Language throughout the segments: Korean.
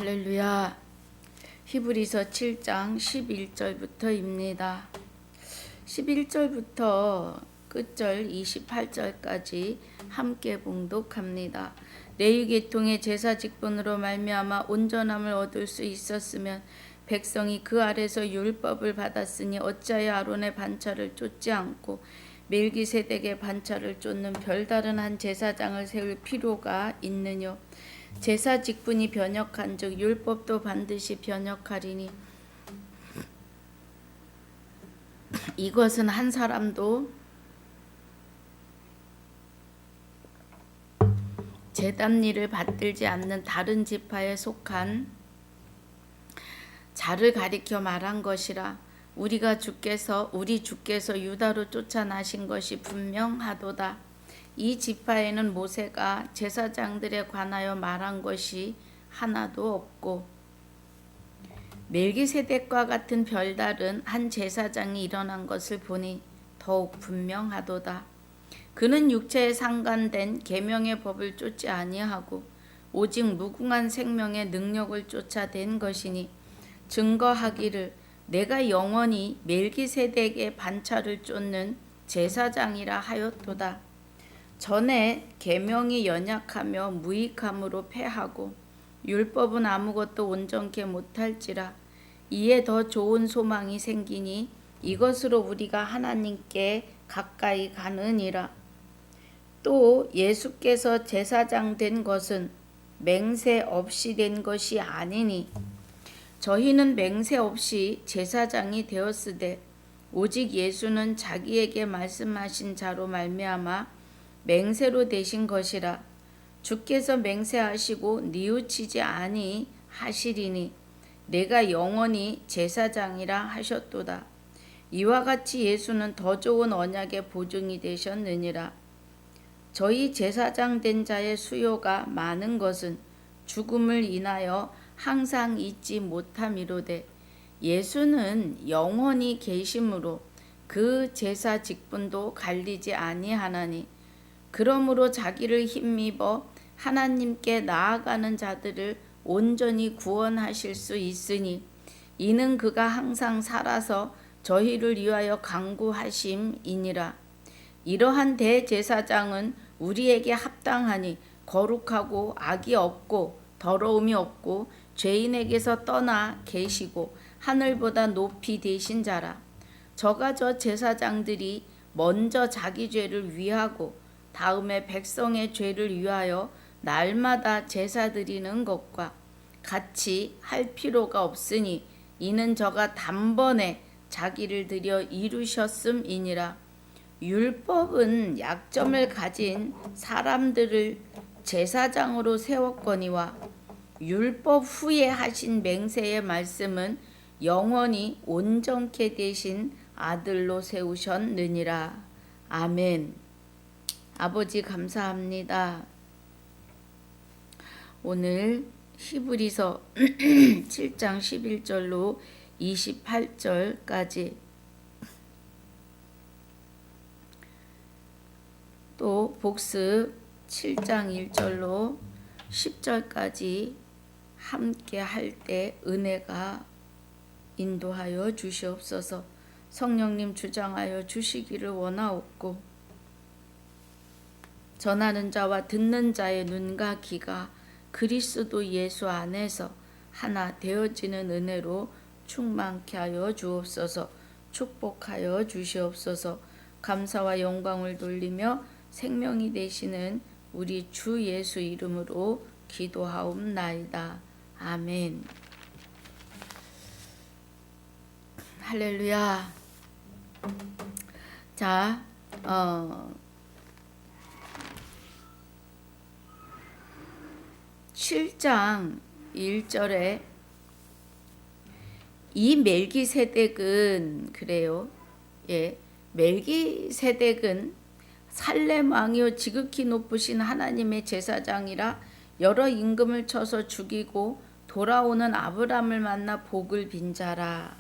할렐루야. 히브리서 7장 11절부터입니다. 11절부터 끝절 28절까지 함께 봉독합니다. 레위 계통의 제사 직분으로 말미암아 온전함을 얻을 수 있었으면 백성이 그 아래서 율법을 받았으니 어찌하여 아론의 반차를 쫓지 않고 멜기세덱의 반차를 쫓는 별다른 한 제사장을 세울 필요가 있느뇨. 제사 직분이 변역한즉 율법도 반드시 변역하리니 이것은 한 사람도 제단 일을 받들지 않는 다른 지파에 속한 자를 가리켜 말한 것이라. 우리 주께서 유다로 쫓아나신 것이 분명하도다. 이 지파에는 모세가 제사장들에 관하여 말한 것이 하나도 없고 멜기세덱과 같은 별다른 한 제사장이 일어난 것을 보니 더욱 분명하도다. 그는 육체에 상관된 계명의 법을 쫓지 아니하고 오직 무궁한 생명의 능력을 쫓아낸 것이니 증거하기를 내가 영원히 멜기세덱의 반차를 쫓는 제사장이라 하였도다. 전에 계명이 연약하며 무익함으로 패하고 율법은 아무것도 온전케 못할지라. 이에 더 좋은 소망이 생기니 이것으로 우리가 하나님께 가까이 가느니라. 또 예수께서 제사장 된 것은 맹세 없이 된 것이 아니니 저희는 맹세 없이 제사장이 되었으되 오직 예수는 자기에게 말씀하신 자로 말미암아 맹세로 되신 것이라. 주께서 맹세하시고 뉘우치지 아니하시리니 내가 영원히 제사장이라 하셨도다. 이와 같이 예수는 더 좋은 언약의 보증이 되셨느니라. 저희 제사장 된 자의 수요가 많은 것은 죽음을 인하여 항상 잊지 못함이로되 예수는 영원히 계심으로 그 제사 직분도 갈리지 아니하나니 그러므로 자기를 힘입어 하나님께 나아가는 자들을 온전히 구원하실 수 있으니 이는 그가 항상 살아서 저희를 위하여 간구하심이니라. 이러한 대제사장은 우리에게 합당하니 거룩하고 악이 없고 더러움이 없고 죄인에게서 떠나 계시고 하늘보다 높이 되신 자라. 저가 저 제사장들이 먼저 자기 죄를 위하고 다음에 백성의 죄를 위하여 날마다 제사 드리는 것과 같이 할 필요가 없으니 이는 저가 단번에 자기를 드려 이루셨음이니라. 율법은 약점을 가진 사람들을 제사장으로 세웠거니와 율법 후에 하신 맹세의 말씀은 영원히 온전케 되신 아들로 세우셨느니라. 아멘. 아버지 감사합니다. 오늘 히브리서 7장 11절로 28절까지 또 복습 7장 1절로 10절까지 함께 할 때 은혜가 인도하여 주시옵소서. 성령님 주장하여 주시기를 원하옵고 전하는 자와 듣는 자의 눈과 귀가 그리스도 예수 안에서 하나 되어지는 은혜로 충만케 하여 주옵소서. 축복하여 주시옵소서. 감사와 영광을 돌리며 생명이 되시는 우리 주 예수 이름으로 기도하옵나이다. 아멘. 할렐루야. 자, 7장 1절에 이 멜기세덱은 그래요. 멜기세덱은 살렘 왕이요 지극히 높으신 하나님의 제사장이라 여러 임금을 쳐서 죽이고 돌아오는 아브람을 만나 복을 빈 자라.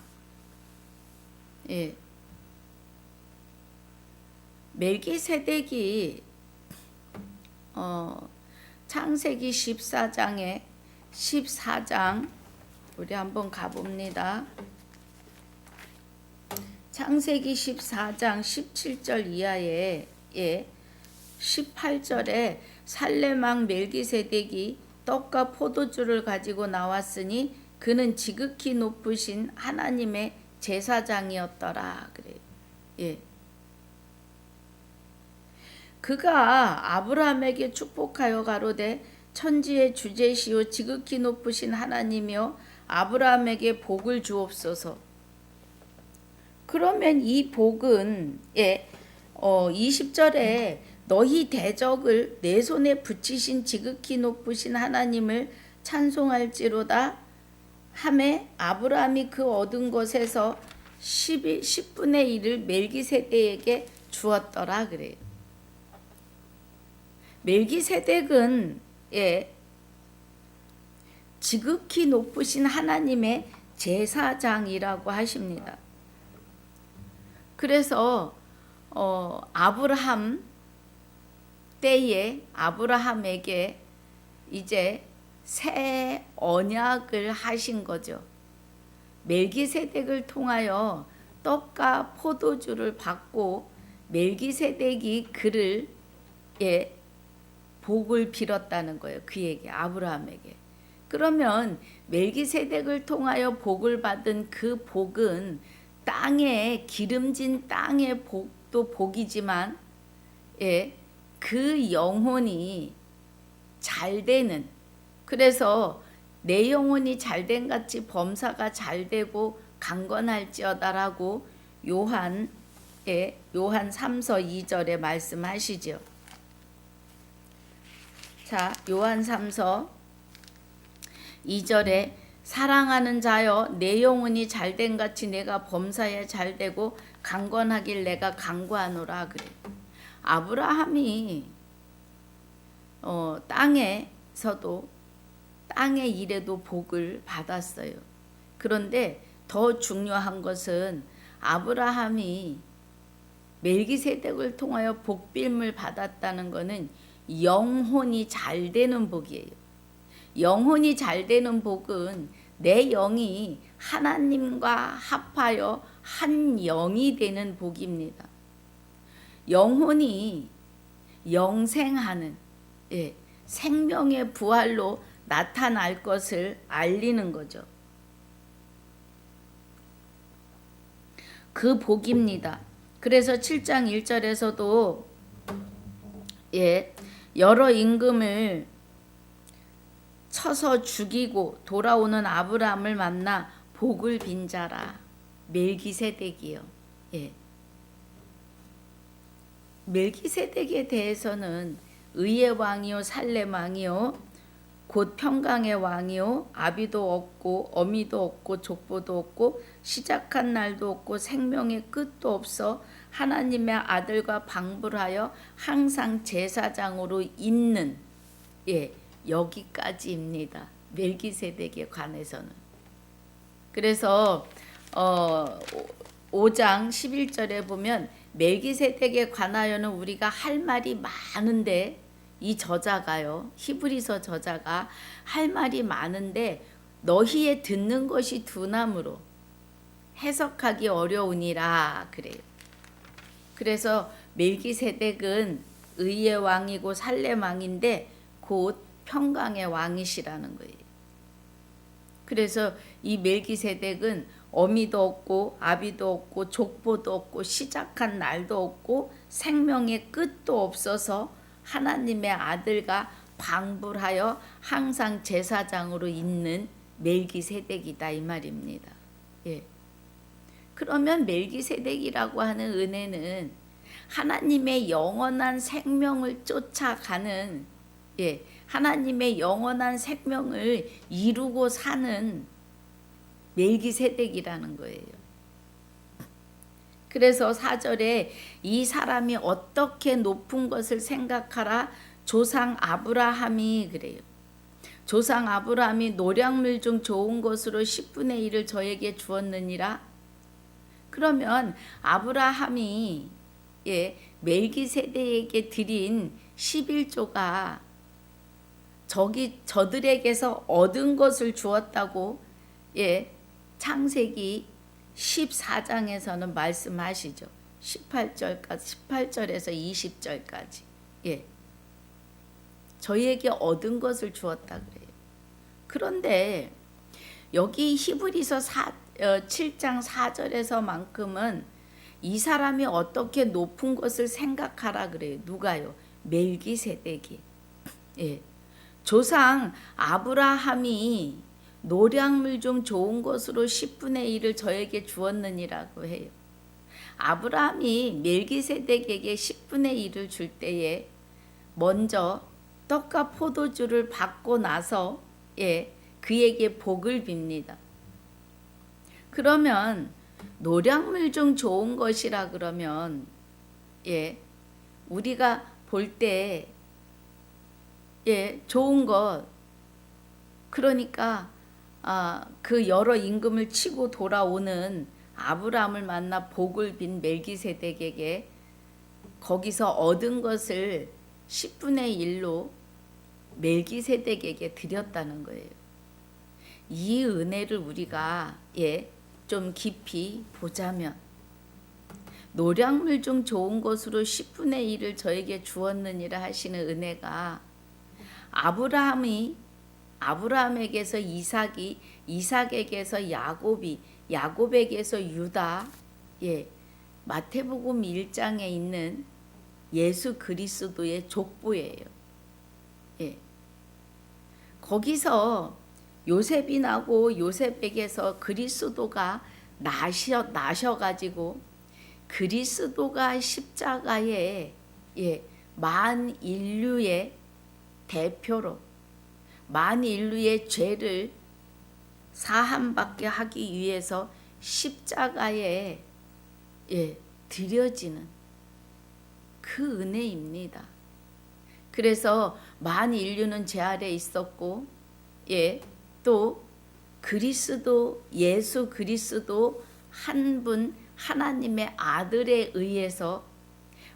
멜기세덱이 창세기 14장에 14장 우리 한번 가봅니다. 창세기 14장 17절 이하에 18절에 살레망 멜기세덱이 떡과 포도주를 가지고 나왔으니 그는 지극히 높으신 하나님의 제사장이었더라 그래요. 예. 그가 아브라함에게 축복하여 가로되 천지의 주제시오 지극히 높으신 하나님이여 아브라함에게 복을 주옵소서. 그러면 이 복은 20절에 너희 대적을 내 손에 붙이신 지극히 높으신 하나님을 찬송할지로다 하매 아브라함이 그 얻은 것에서 10분의 1을 멜기세덱에게 주었더라 그래요. 멜기세덱은 지극히 높으신 하나님의 제사장이라고 하십니다. 그래서 아브라함 때에 아브라함에게 이제 새 언약을 하신 거죠. 멜기세덱을 통하여 떡과 포도주를 받고 멜기세덱이 그를 복을 빌었다는 거예요. 그에게 아브라함에게. 그러면 멜기세덱을 통하여 복을 받은 그 복은 땅에 기름진 땅의 복도 복이지만 그 영혼이 잘 되는, 그래서 내 영혼이 잘된 같이 범사가 잘되고 강건할지어다라고 요한 3서 2절에 말씀하시죠. 자, 요한 3서 2절에 사랑하는 자여 내 영혼이 잘된 같이 내가 범사에 잘되고 강건하길 내가 간구하노라 그래. 아브라함이 땅에서도 땅의 일에도 복을 받았어요. 그런데 더 중요한 것은 아브라함이 멜기세덱을 통하여 복빌을 받았다는 것은 영혼이 잘 되는 복이에요. 영혼이 잘 되는 복은 내 영이 하나님과 합하여 한 영이 되는 복입니다. 영혼이 영생하는 생명의 부활로 나타날 것을 알리는 거죠. 그 복입니다. 그래서 7장 1절에서도 여러 임금을 쳐서 죽이고 돌아오는 아브라함을 만나 복을 빈 자라. 멜기세덱이요. 멜기세덱에 대해서는 의의 왕이요 살렘 왕이요 곧 평강의 왕이요 아비도 없고 어미도 없고 족보도 없고 시작한 날도 없고 생명의 끝도 없어 하나님의 아들과 방불하여 항상 제사장으로 있는 여기까지입니다. 멜기세덱에 관해서는. 그래서 5장 11절에 보면 멜기세덱에 관하여는 우리가 할 말이 많은데 이 저자가요. 히브리서 저자가 할 말이 많은데 너희의 듣는 것이 둔함으로 해석하기 어려우니라 그래요. 그래서 멜기세덱은 의의 왕이고 살렘 왕인데 곧 평강의 왕이시라는 거예요. 그래서 이 멜기세덱은 어미도 없고 아비도 없고 족보도 없고 시작한 날도 없고 생명의 끝도 없어서 하나님의 아들과 방불하여 항상 제사장으로 있는 멜기세덱이다 이 말입니다. 그러면 멜기세덱이라고 하는 은혜는 하나님의 영원한 생명을 쫓아가는 하나님의 영원한 생명을 이루고 사는 멜기세덱이라는 거예요. 그래서 4절에 이 사람이 어떻게 높은 것을 생각하라 조상 아브라함이 그래요. 조상 아브라함이 노량물 중 좋은 것으로 10분의 1을 저에게 주었느니라. 그러면 아브라함이 멜기세덱에게 드린 11조가 저들에게서 얻은 것을 주었다고 창세기 14장에서는 말씀하시죠. 18절에서 20절까지. 저희에게 얻은 것을 주었다 그래요. 그런데 여기 히브리서 7장 4절에서만큼은 이 사람이 어떻게 높은 것을 생각하라 그래요. 누가요? 멜기세덱이. 조상 아브라함이 노량물 중 좋은 것으로 10분의 1을 저에게 주었느니라고 해요. 아브라함이 멜기세덱에게 10분의 1을 줄 때에 먼저 떡과 포도주를 받고 나서 그에게 복을 빕니다. 그러면 노량물 중 좋은 것이라 그러면 우리가 볼 때 좋은 것, 그러니까 그 여러 임금을 치고 돌아오는 아브라함을 만나 복을 빈 멜기세덱에게 거기서 얻은 것을 10분의 1로 멜기세덱에게 드렸다는 거예요. 이 은혜를 우리가 좀 깊이 보자면, 노량물 중 좋은 것으로 10분의 1을 저에게 주었느니라 하시는 은혜가 아브라함에게서 이삭이, 이삭에게서 야곱에게서 유다, 마태복음 1장에 있는 예수 그리스도의 족보예요. 거기서 요셉이 나고 요셉에게서 그리스도가 나셔가지고 그리스도가 십자가에 만 인류의 대표로 만 인류의 죄를 사함받게 하기 위해서 십자가에 드려지는 그 은혜입니다. 그래서 만 인류는 죄 아래 있었고 또 그리스도, 예수 그리스도 한 분 하나님의 아들에 의해서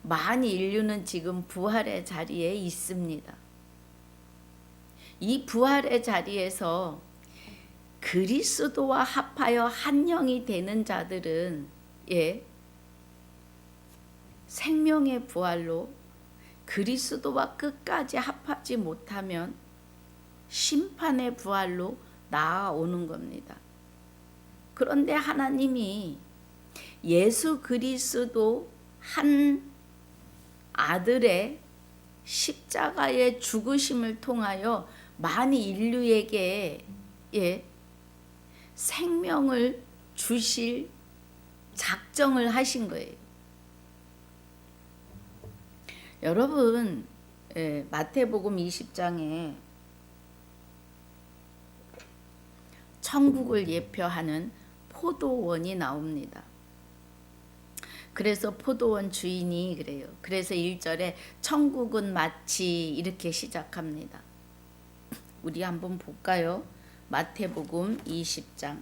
만 인류는 지금 부활의 자리에 있습니다. 이 부활의 자리에서 그리스도와 합하여 한 영이 되는 자들은 생명의 부활로, 그리스도와 끝까지 합하지 못하면 심판의 부활로 나아오는 겁니다. 그런데 하나님이 예수 그리스도 한 아들의 십자가의 죽으심을 통하여 만 인류에게 생명을 주실 작정을 하신 거예요. 여러분, 마태복음 20장에 천국을 예표하는 포도원이 나옵니다. 그래서 포도원 주인이 그래요. 그래서 1절에 천국은 마치 이렇게 시작합니다. 우리 한번 볼까요? 마태복음 20장.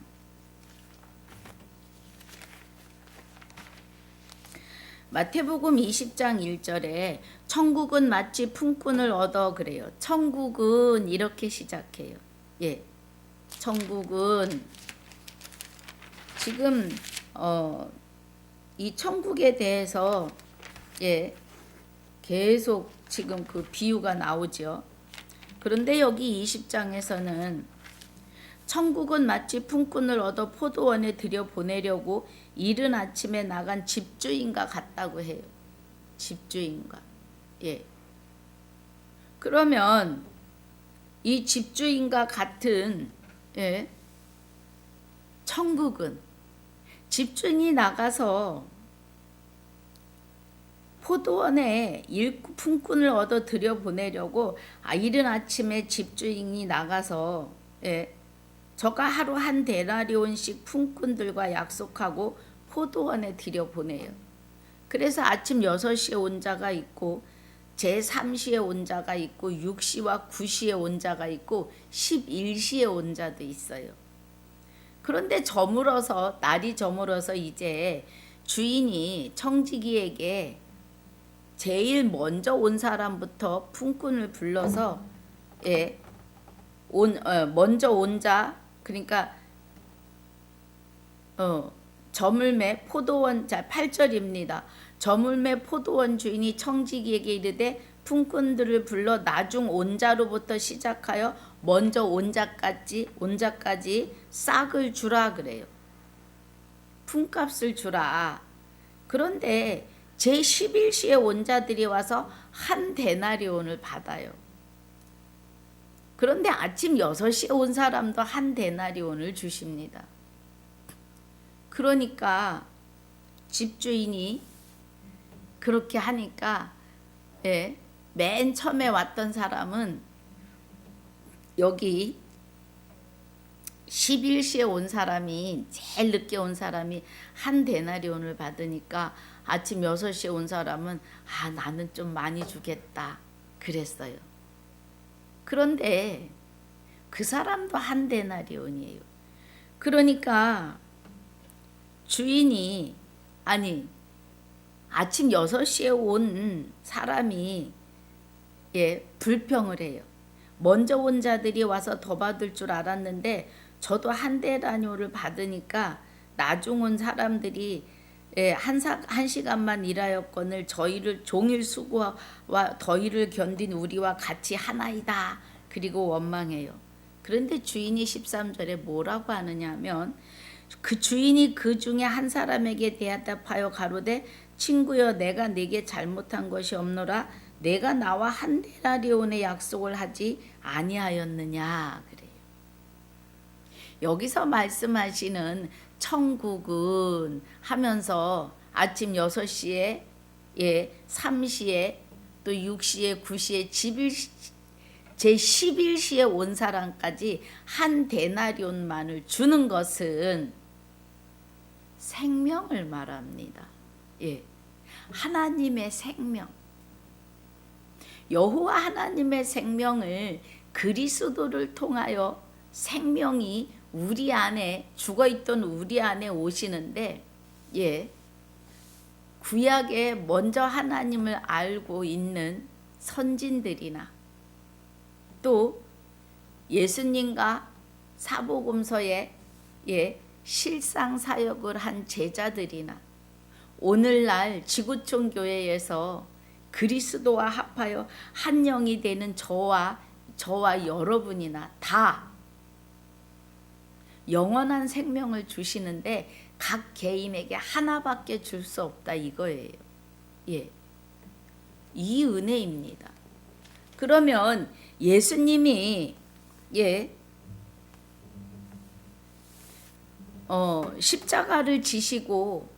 마태복음 20장 1절에 천국은 마치 품꾼을 얻어 그래요. 천국은 이렇게 시작해요. 천국은 지금 이 천국에 대해서 계속 지금 그 비유가 나오죠. 그런데 여기 20장에서는 천국은 마치 품꾼을 얻어 포도원에 들여보내려고 이른 아침에 나간 집주인과 같다고 해요. 집주인과. 그러면 이 집주인과 같은 천국은 집주인이 나가서 포도원에 품꾼을 얻어 들여보내려고 이른 아침에 집주인이 나가서 저가 하루 한 데나리온씩 품꾼들과 약속하고 포도원에 들여보내요. 그래서 아침 6시에 온 자가 있고 제3시에 온 자가 있고 6시와 9시에 온 자가 있고 11시에 온 자도 있어요. 그런데 날이 저물어서 이제 주인이 청지기에게 제일 먼저 온 사람부터 품꾼을 불러서 예, 먼저 온 자, 그러니까 저물매 포도원, 자 8절입니다. 저물매 포도원 주인이 청지기에게 이르되 품꾼들을 불러 나중 온 자로부터 시작하여 먼저 온 자까지 싹을 주라 그래요. 품값을 주라. 그런데 제11시에 온 자들이 와서 한 데나리온을 받아요. 그런데 아침 6시에 온 사람도 한 데나리온을 주십니다. 그러니까 집주인이 그렇게 하니까 맨 처음에 왔던 사람은 여기 11시에 온 사람이 제일 늦게 온 사람이 한 데나리온을 받으니까 아침 6시에 온 사람은 나는 좀 많이 주겠다 그랬어요. 그런데 그 사람도 한 데나리온이에요. 그러니까 주인이 아침 6시에 온 사람이 불평을 해요. 먼저 온 자들이 와서 더 받을 줄 알았는데 저도 한 데나리온을 받으니까 나중 온 사람들이 한 시간만 일하였거늘 저희를 종일 수고와 더위를 견딘 우리와 같이 하나이다. 그리고 원망해요. 그런데 주인이 13절에 뭐라고 하느냐 하면 그 주인이 그 중에 한 사람에게 대답하여 가로되 친구여 내가 네게 잘못한 것이 없노라 내가 나와 한 데나리온의 약속을 하지 아니하였느냐 그래요. 여기서 말씀하시는 천국은 하면서 아침 6시에 3시에 또 6시에 9시에 제11시에 온 사람까지 한 데나리온만을 주는 것은 생명을 말합니다. 하나님의 생명. 여호와 하나님의 생명을 그리스도를 통하여 생명이 우리 안에 죽어있던 우리 안에 오시는데 구약에 먼저 하나님을 알고 있는 선진들이나 또 예수님과 사복음서에 실상 사역을 한 제자들이나 오늘날 지구촌 교회에서 그리스도와 합하여 한 영이 되는 저와 여러분이나 다 영원한 생명을 주시는데 각 개인에게 하나밖에 줄 수 없다 이거예요. 이 은혜입니다. 그러면 예수님이 십자가를 지시고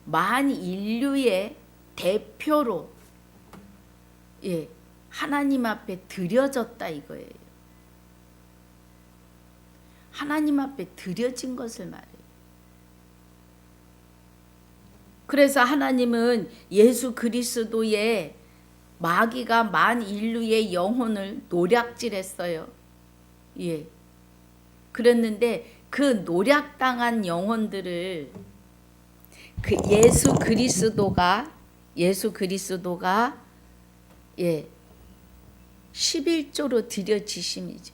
만 인류의 대표로 하나님 앞에 드려졌다 이거예요. 하나님 앞에 드려진 것을 말해요. 그래서 하나님은 예수 그리스도의 마귀가 만 인류의 영혼을 노략질했어요. 그랬는데 그 노략당한 영혼들을 그 예수 그리스도가 11조로 드려지심이죠.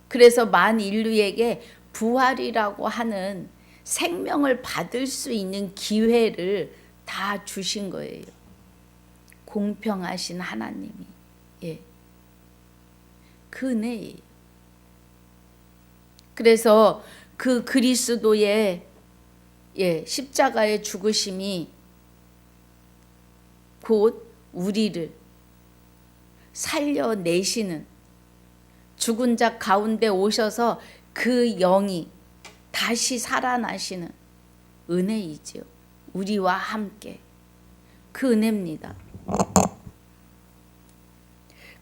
그래서 만 인류에게 부활이라고 하는 생명을 받을 수 있는 기회를 다 주신 거예요. 공평하신 하나님이. 그 은혜예요. 그래서 그 그리스도의 십자가의 죽으심이 곧 우리를 살려내시는 죽은 자 가운데 오셔서 그 영이 다시 살아나시는 은혜이죠. 우리와 함께 그 은혜입니다.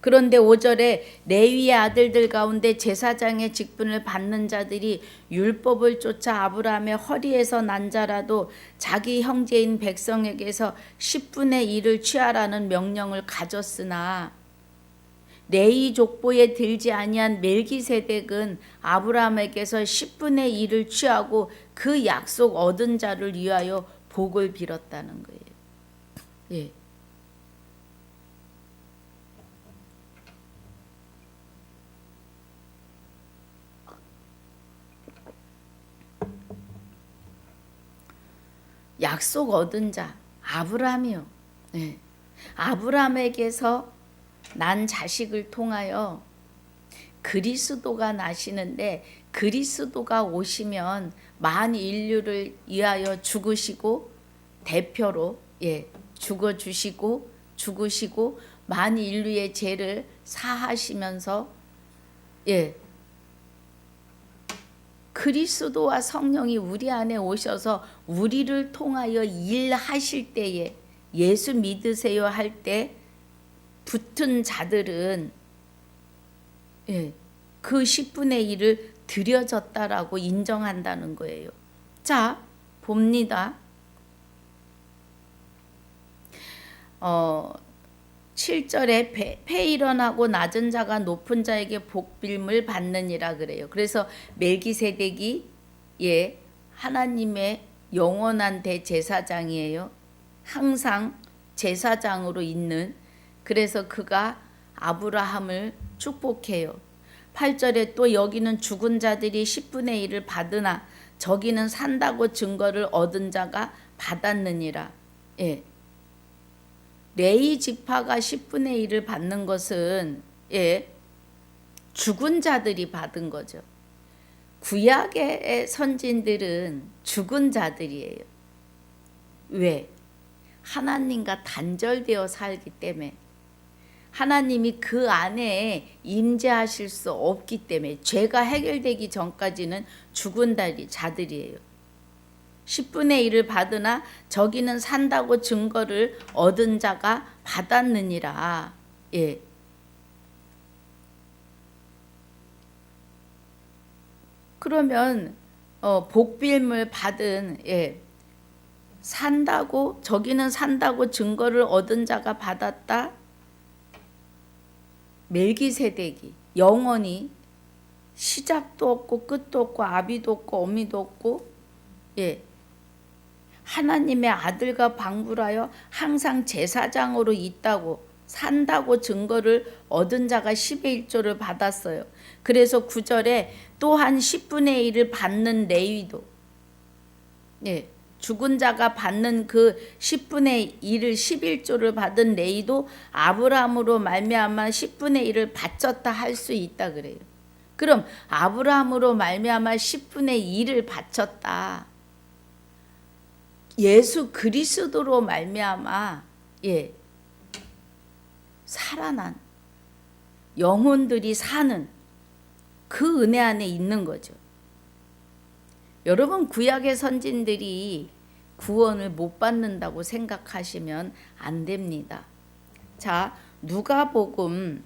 그런데 5절에 레위의 아들들 가운데 제사장의 직분을 받는 자들이 율법을 쫓아 아브라함의 허리에서 난 자라도 자기 형제인 백성에게서 10분의 1을 취하라는 명령을 가졌으나 레위 족보에 들지 아니한 멜기세덱은 아브라함에게서 10분의 1을 취하고 그 약속 얻은 자를 위하여 복을 빌었다는 거예요. 약속 얻은 자 아브라함이요. 예. 아브라함에게서 난 자식을 통하여 그리스도가 나시는데, 그리스도가 오시면 만 인류를 위하여 죽으시고 대표로 죽어 주시고 죽으시고 만 인류의 죄를 사하시면서 그리스도와 성령이 우리 안에 오셔서 우리를 통하여 일하실 때에, 예수 믿으세요 할 때 붙은 자들은 그 10분의 1을 드려졌다라고 인정한다는 거예요. 자, 봅니다. 7절에 폐 일어나고 낮은 자가 높은 자에게 복빌을 받느니라 그래요. 그래서 멜기세덱이 하나님의 영원한 대제사장이에요. 항상 제사장으로 있는. 그래서 그가 아브라함을 축복해요. 8절에 또 여기는 죽은 자들이 10분의 1을 받으나 저기는 산다고 증거를 얻은 자가 받았느니라. 레위 지파가 10분의 1을 받는 것은 죽은 자들이 받은 거죠. 구약의 선진들은 죽은 자들이에요. 왜? 하나님과 단절되어 살기 때문에, 하나님이 그 안에 임재하실 수 없기 때문에, 죄가 해결되기 전까지는 죽은 자들이에요. 10분의 1을 받으나 저기는 산다고 증거를 얻은 자가 받았느니라. 그러면 복빌을 받은 산다고, 저기는 산다고 증거를 얻은 자가 받았다. 멜기세덱이 영원히 시작도 없고 끝도 없고 아비도 없고 어미도 없고 하나님의 아들과 방불하여 항상 제사장으로 있다고, 산다고 증거를 얻은 자가 10의 1조를 받았어요. 그래서 9절에 또한 10분의 1을 받는 레위도, 죽은 자가 받는 그 10분의 1을 11조를 받은 레위도 아브라함으로 말미암아 10분의 1을 바쳤다 할 수 있다 그래요. 그럼 아브라함으로 말미암아 10분의 1을 바쳤다. 예수 그리스도로 말미암아 살아난 영혼들이 사는 그 은혜 안에 있는 거죠. 여러분, 구약의 선진들이 구원을 못 받는다고 생각하시면 안 됩니다. 자, 누가복음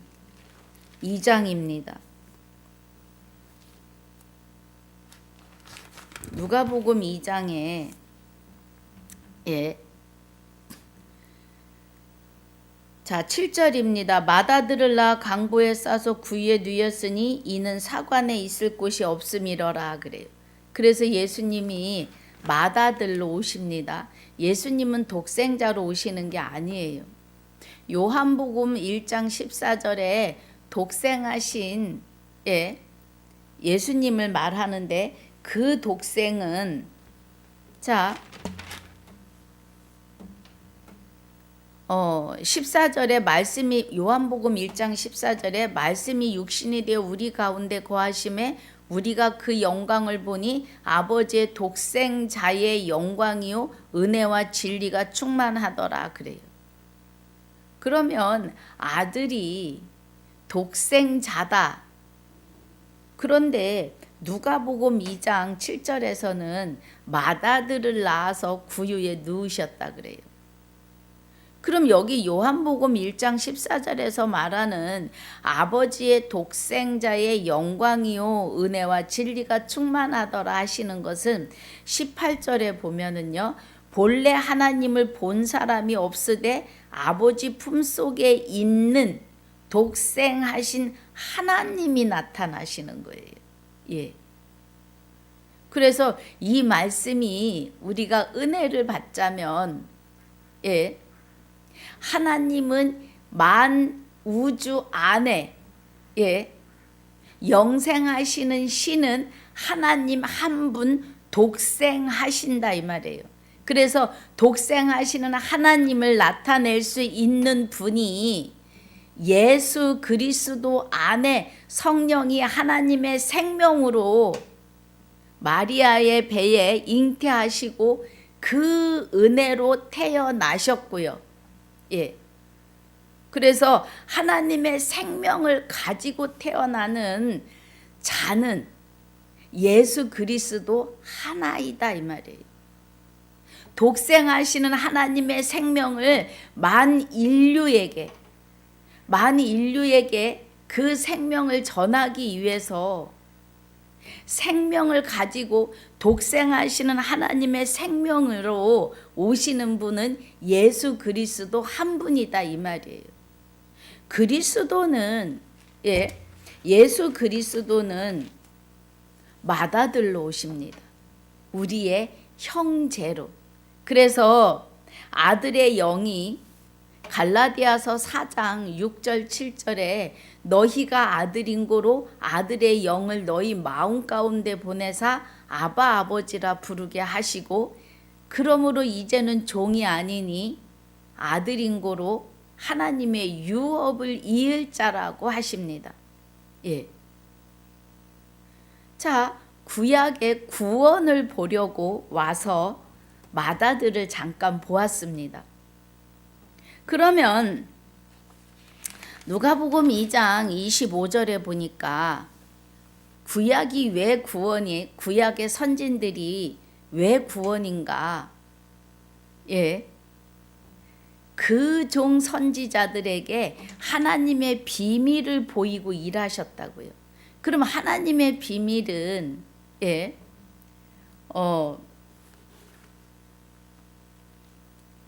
2장입니다. 누가복음 2장에 자, 7절입니다. 맏아들을 낳아 강보에 싸서 구유에 누였으니 이는 사관에 있을 곳이 없음이러라 그래요. 그래서 예수님이 맏아들로 오십니다. 예수님은 독생자로 오시는 게 아니에요. 요한복음 1장 14절에 독생하신 예수님을 말하는데, 그 독생은, 자 14절에 말씀이, 요한복음 1장 14절에 말씀이 육신이 되어 우리 가운데 거하심에 우리가 그 영광을 보니 아버지의 독생자의 영광이요 은혜와 진리가 충만하더라 그래요. 그러면 아들이 독생자다. 그런데 누가복음 2장 7절에서는 맏아들을 낳아서 구유에 누우셨다 그래요. 그럼 여기 요한복음 1장 14절에서 말하는 아버지의 독생자의 영광이요 은혜와 진리가 충만하더라 하시는 것은 18절에 보면은요, 본래 하나님을 본 사람이 없으되 아버지 품속에 있는 독생하신 하나님이 나타나시는 거예요. 그래서 이 말씀이 우리가 은혜를 받자면 하나님은 만 우주 안에 영생하시는 신은 하나님 한 분 독생하신다 이 말이에요. 그래서 독생하시는 하나님을 나타낼 수 있는 분이 예수 그리스도 안에 성령이 하나님의 생명으로 마리아의 배에 잉태하시고 그 은혜로 태어나셨고요. 예. 그래서 하나님의 생명을 가지고 태어나는 자는 예수 그리스도 하나이다 이 말이에요. 독생하시는 하나님의 생명을 만 인류에게 그 생명을 전하기 위해서 생명을 가지고 독생하시는 하나님의 생명으로 오시는 분은 예수 그리스도 한 분이다 이 말이에요. 그리스도는 예수 그리스도는 맏아들로 오십니다. 우리의 형제로. 그래서 아들의 영이 갈라디아서 4장 6절 7절에 너희가 아들인 고로 아들의 영을 너희 마음 가운데 보내사 아바 아버지라 부르게 하시고 그러므로 이제는 종이 아니니 아들인 고로 하나님의 유업을 이을 자라고 하십니다. 예. 자, 구약의 구원을 보려고 와서 맏아들을 잠깐 보았습니다. 그러면 누가복음 2장 25절에 보니까 구약이 왜 구원이, 구약의 선진들이 왜 구원인가? 예. 그 종 선지자들에게 하나님의 비밀을 보이고 일하셨다고요. 그럼 하나님의 비밀은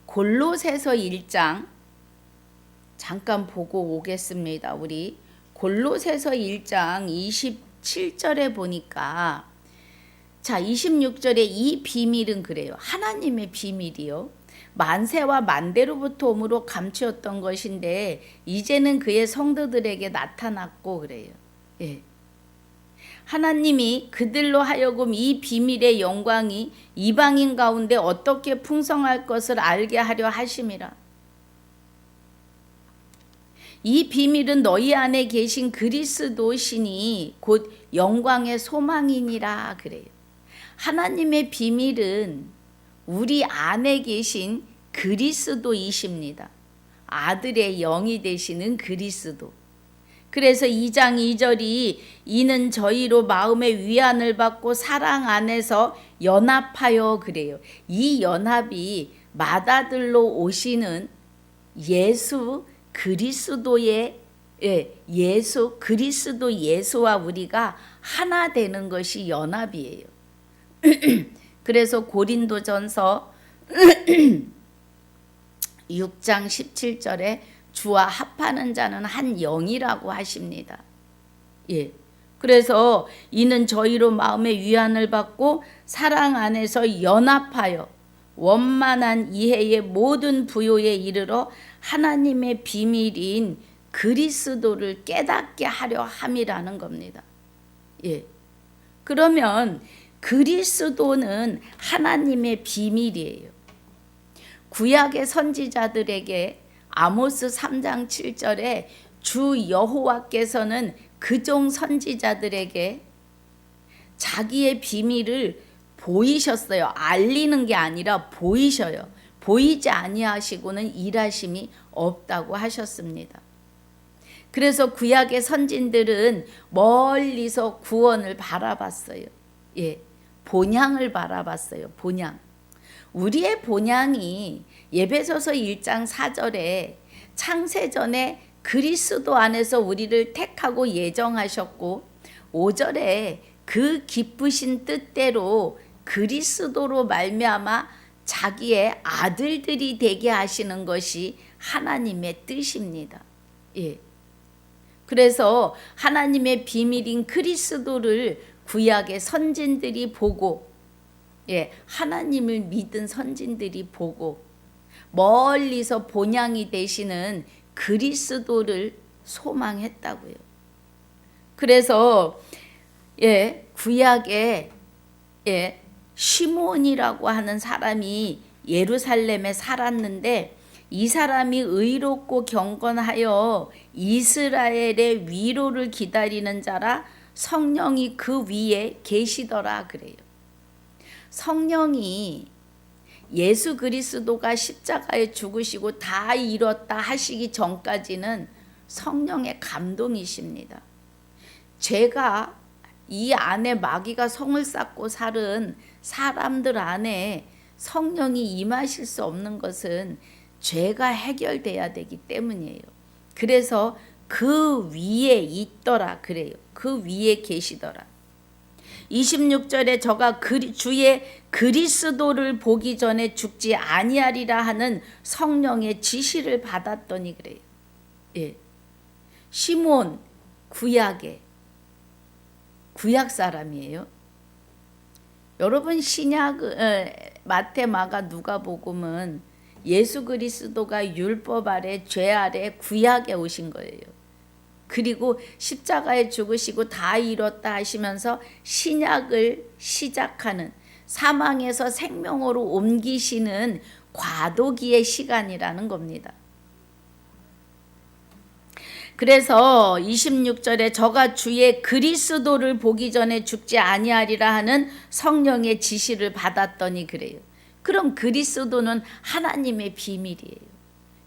골로새서 1장 잠깐 보고 오겠습니다. 우리 골로새서 1장 27절에 보니까 자 26절에 이 비밀은 그래요. 하나님의 비밀이요. 만세와 만대로부터 오므로 감추었던 것인데 이제는 그의 성도들에게 나타났고 그래요. 예. 하나님이 그들로 하여금 이 비밀의 영광이 이방인 가운데 어떻게 풍성할 것을 알게 하려 하심이라. 이 비밀은 너희 안에 계신 그리스도시니 곧 영광의 소망이니라 그래요. 하나님의 비밀은 우리 안에 계신 그리스도이십니다. 아들의 영이 되시는 그리스도. 그래서 2장 2절이 이는 저희로 마음의 위안을 받고 사랑 안에서 연합하여 그래요. 이 연합이 맏아들로 오시는 예수 그리스도의 예수 그리스도 예수와 우리가 하나 되는 것이 연합이에요. 그래서 고린도전서 6장 17절에 주와 합하는 자는 한 영이라고 하십니다. 예. 그래서 이는 저희로 마음의 위안을 받고 사랑 안에서 연합하여 원만한 이해의 모든 부요에 이르러 하나님의 비밀인 그리스도를 깨닫게 하려 함이라는 겁니다. 예. 그러면 그리스도는 하나님의 비밀이에요. 구약의 선지자들에게 아모스 3장 7절에 주 여호와께서는 그종 선지자들에게 자기의 비밀을 보이셨어요. 알리는 게 아니라 보이셔요. 보이지 아니하시고는 일하심이 없다고 하셨습니다. 그래서 구약의 선진들은 멀리서 구원을 바라봤어요. 예, 본향을 바라봤어요. 본향. 우리의 본향이 에베소서 1장 4절에 창세전에 그리스도 안에서 우리를 택하고 예정하셨고 5절에 그 기쁘신 뜻대로 그리스도로 말미암아 자기의 아들들이 되게 하시는 것이 하나님의 뜻입니다. 예. 그래서 하나님의 비밀인 그리스도를 구약의 선진들이 보고 하나님을 믿은 선진들이 보고 멀리서 본향이 되시는 그리스도를 소망했다고요. 그래서 구약에 시몬이라고 하는 사람이 예루살렘에 살았는데 이 사람이 의롭고 경건하여 이스라엘의 위로를 기다리는 자라 성령이 그 위에 계시더라 그래요. 성령이 예수 그리스도가 십자가에 죽으시고 다 이뤘다 하시기 전까지는 성령의 감동이십니다. 죄가 이 안에 마귀가 성을 쌓고 살은 사람들 안에 성령이 임하실 수 없는 것은 죄가 해결돼야 되기 때문이에요. 그래서 그 위에 있더라 그래요. 그 위에 계시더라. 26절에 저가 주의 그리스도를 보기 전에 죽지 아니하리라 하는 성령의 지시를 받았더니 그래요. 예. 시몬 구약 사람이에요. 여러분 신약 마태 마가 누가복음은 예수 그리스도가 율법 아래 죄 아래 구약에 오신 거예요. 그리고 십자가에 죽으시고 다 이뤘다 하시면서 신약을 시작하는, 사망에서 생명으로 옮기시는 과도기의 시간이라는 겁니다. 그래서 26절에 저가 주의 그리스도를 보기 전에 죽지 아니하리라 하는 성령의 지시를 받았더니 그래요. 그럼 그리스도는 하나님의 비밀이에요.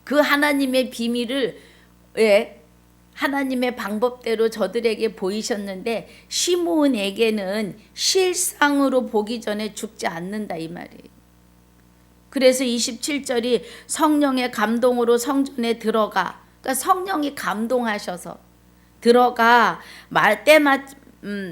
그 하나님의 비밀을 하나님의 방법대로 저들에게 보이셨는데 시몬에게는 실상으로 보기 전에 죽지 않는다 이 말이에요. 그래서 27절이 성령의 감동으로 성전에 들어가, 그러니까 성령이 감동하셔서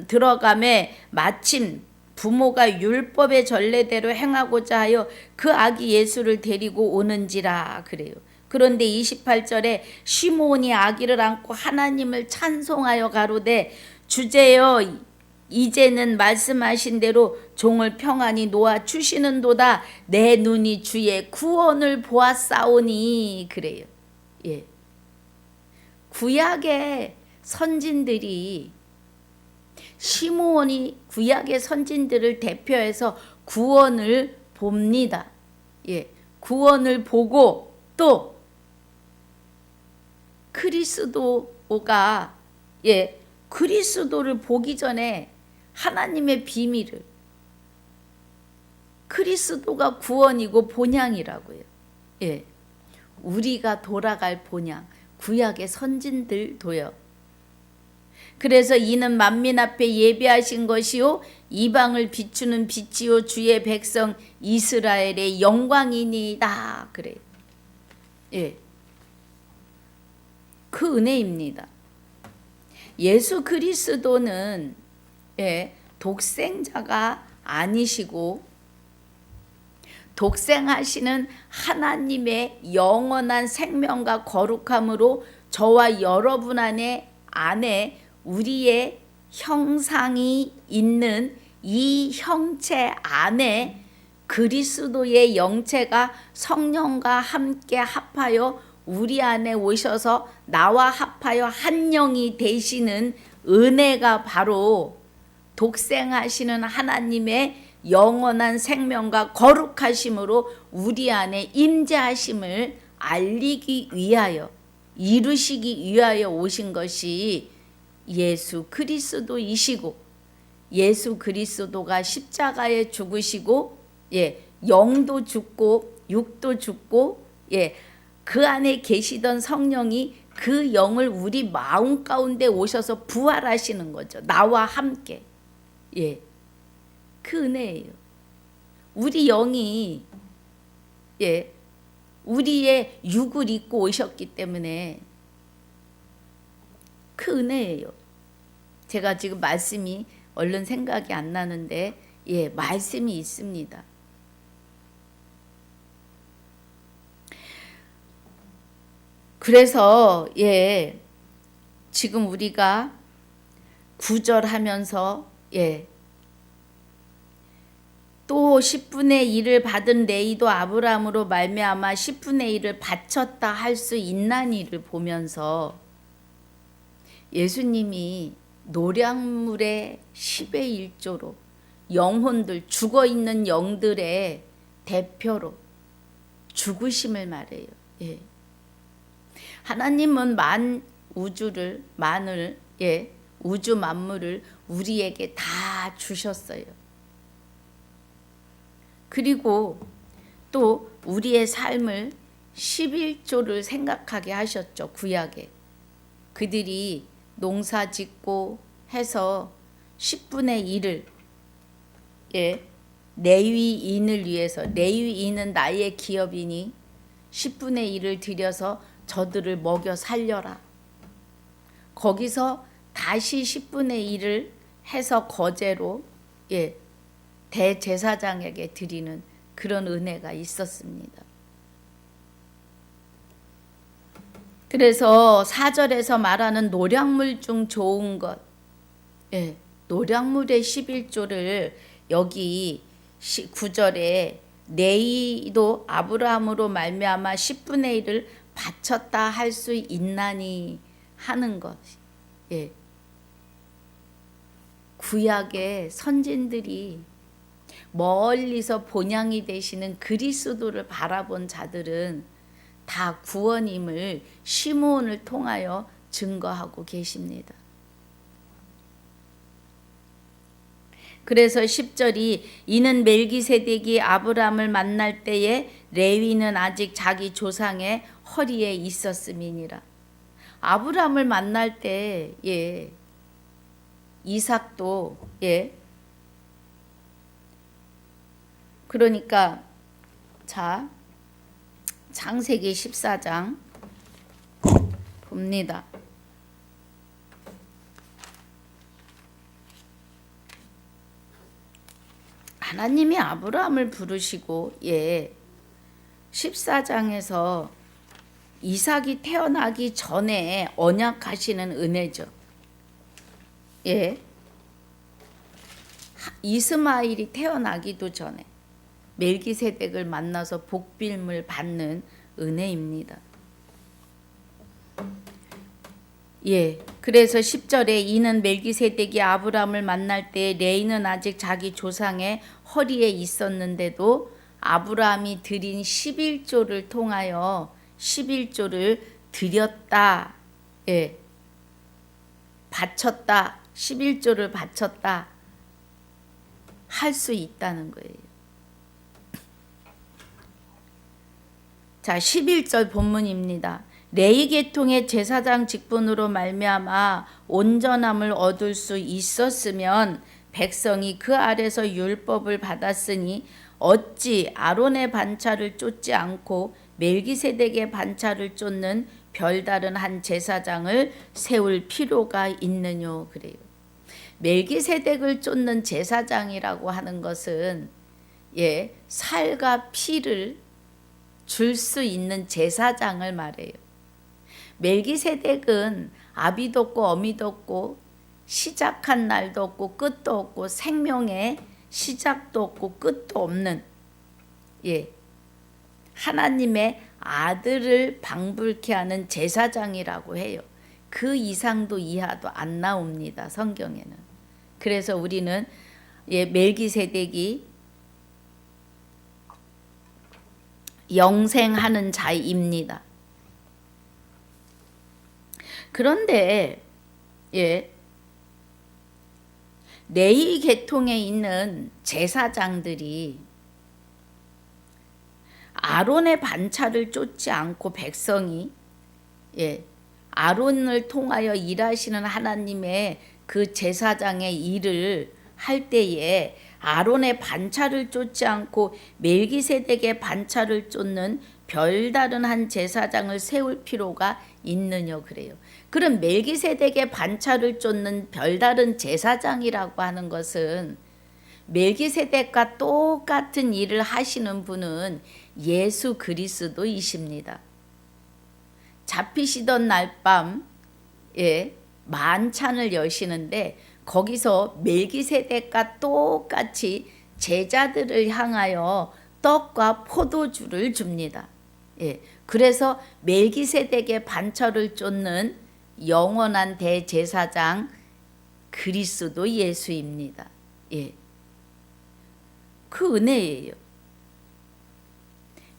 들어감에 마침 부모가 율법의 전례대로 행하고자 하여 그 아기 예수를 데리고 오는지라 그래요. 그런데 28절에 시몬이 아기를 안고 하나님을 찬송하여 가로되 주제여 이제는 말씀하신 대로 종을 평안히 놓아 주시는도다. 내 눈이 주의 구원을 보았사오니 그래요. 예. 구약의 선진들이, 시므온이 구약의 선진들을 대표해서 구원을 봅니다. 예. 구원을 보고 또 그리스도가 그리스도를 보기 전에 하나님의 비밀을, 그리스도가 구원이고 본향이라고요. 예. 우리가 돌아갈 본향, 구약의 선진들도요. 그래서 이는 만민 앞에 예비하신 것이요 이방을 비추는 빛이요 주의 백성 이스라엘의 영광이니이다 그래요. 예. 그 은혜입니다. 예수 그리스도는 독생자가 아니시고 독생하시는 하나님의 영원한 생명과 거룩함으로 저와 여러분 안에 우리의 형상이 있는 이 형체 안에 그리스도의 영체가 성령과 함께 합하여 우리 안에 오셔서 나와 합하여 한 영이 되시는 은혜가 바로 독생하시는 하나님의 영원한 생명과 거룩하심으로 우리 안에 임재하심을 알리기 위하여, 이루시기 위하여 오신 것이 예수 그리스도이시고, 예수 그리스도가 십자가에 죽으시고 영도 죽고 육도 죽고 그 안에 계시던 성령이 그 영을 우리 마음 가운데 오셔서 부활하시는 거죠. 나와 함께. 그 은혜예요. 우리 영이 우리의 육을 입고 오셨기 때문에 그 은혜예요. 제가 지금 말씀이 얼른 생각이 안 나는데 말씀이 있습니다. 그래서 지금 우리가 구절하면서 또 10분의 1을 받은 레이도 아브라함으로 말미암아 10분의 1을 바쳤다 할 수 있나니를 보면서 예수님이 노량물의 10의 1조로 영혼들, 죽어있는 영들의 대표로 죽으심을 말해요. 예. 하나님은 우주 만물을 우리에게 다 주셨어요. 그리고 또 우리의 삶을 11조를 생각하게 하셨죠. 구약에. 그들이 농사 짓고 해서 10분의 1을 레위인을 위해서, 레위인은 나의 기업이니 10분의 1을 들여서 저들을 먹여 살려라. 거기서 다시 10분의 1을 해서 거제로 대제사장에게 드리는 그런 은혜가 있었습니다. 그래서 4절에서 말하는 노량물 중 좋은 것, 노량물의 11조를 여기 9절에 네이도 아브라함으로 말미암아 10분의 1을 바쳤다 할 수 있나니 하는 것. 구약의 선진들이 멀리서 본향이 되시는 그리스도를 바라본 자들은 다 구원임을 시므온을 통하여 증거하고 계십니다. 그래서 10절이 이는 멜기세덱이 아브라함을 만날 때에 레위는 아직 자기 조상의 허리에 있었음이니라. 아브라함을 만날 때 이삭도 그러니까 자 창세기 14장 봅니다. 하나님이 아브라함을 부르시고 14장에서 이삭이 태어나기 전에 언약하시는 은혜죠. 이스마엘이 태어나기도 전에 멜기세덱을 만나서 복빌을 받는 은혜입니다. 그래서 10절에 이는 멜기세덱이 아브라함을 만날 때 레이는 아직 자기 조상의 허리에 있었는데도 아브라함이 드린 11조를 통하여 11조를 드렸다. 바쳤다. 11조를 바쳤다. 할 수 있다는 거예요. 자, 11절 본문입니다. 레위 계통의 제사장 직분으로 말미암아 온전함을 얻을 수 있었으면 백성이 그 아래서 율법을 받았으니 어찌 아론의 반차를 쫓지 않고 멜기세덱의 반차를 쫓는 별다른 한 제사장을 세울 필요가 있느뇨 그래요. 멜기세덱을 쫓는 제사장이라고 하는 것은 살과 피를 줄 수 있는 제사장을 말해요. 멜기세덱은 아비도 없고 어미도 없고 시작한 날도 없고 끝도 없고 생명의 시작도 없고 끝도 없는 하나님의 아들을 방불케 하는 제사장이라고 해요. 그 이상도 이하도 안 나옵니다. 성경에는. 그래서 우리는 멜기세덱이 영생하는 자입니다. 그런데 레위 계통에 있는 제사장들이 아론의 반차를 쫓지 않고 백성이 아론을 통하여 일하시는 하나님의 그 제사장의 일을 할 때에 아론의 반차를 쫓지 않고 멜기세덱의 반차를 쫓는 별다른 한 제사장을 세울 필요가 있느냐 그래요. 그럼 멜기세덱의 반차를 쫓는 별다른 제사장이라고 하는 것은 멜기세덱과 똑같은 일을 하시는 분은 예수 그리스도이십니다. 잡히시던 날밤 만찬을 여시는데 거기서 멜기세덱과 똑같이 제자들을 향하여 떡과 포도주를 줍니다. 그래서 멜기세덱의 반차를 쫓는 영원한 대제사장 그리스도 예수입니다. 그 은혜예요.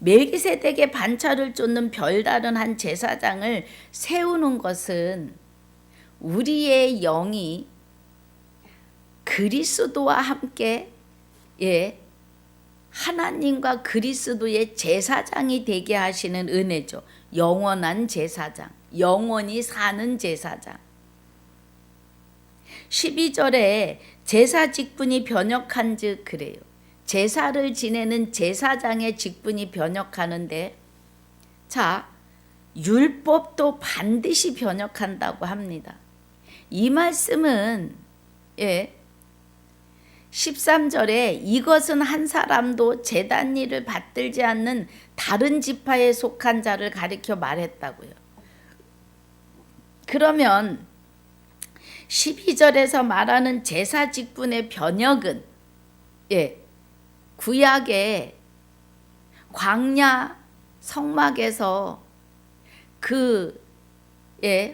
멜기세덱의 반차를 쫓는 별다른 한 제사장을 세우는 것은 우리의 영이 그리스도와 함께 하나님과 그리스도의 제사장이 되게 하시는 은혜죠. 영원한 제사장, 영원히 사는 제사장. 12절에 제사 직분이 변역한 즉 그래요. 제사를 지내는 제사장의 직분이 변역하는데, 자, 율법도 반드시 변역한다고 합니다. 이 말씀은 13절에 이것은 한 사람도 제단 일을 받들지 않는 다른 지파에 속한 자를 가리켜 말했다고요. 그러면 12절에서 말하는 제사 직분의 변역은 구약의 광야 성막에서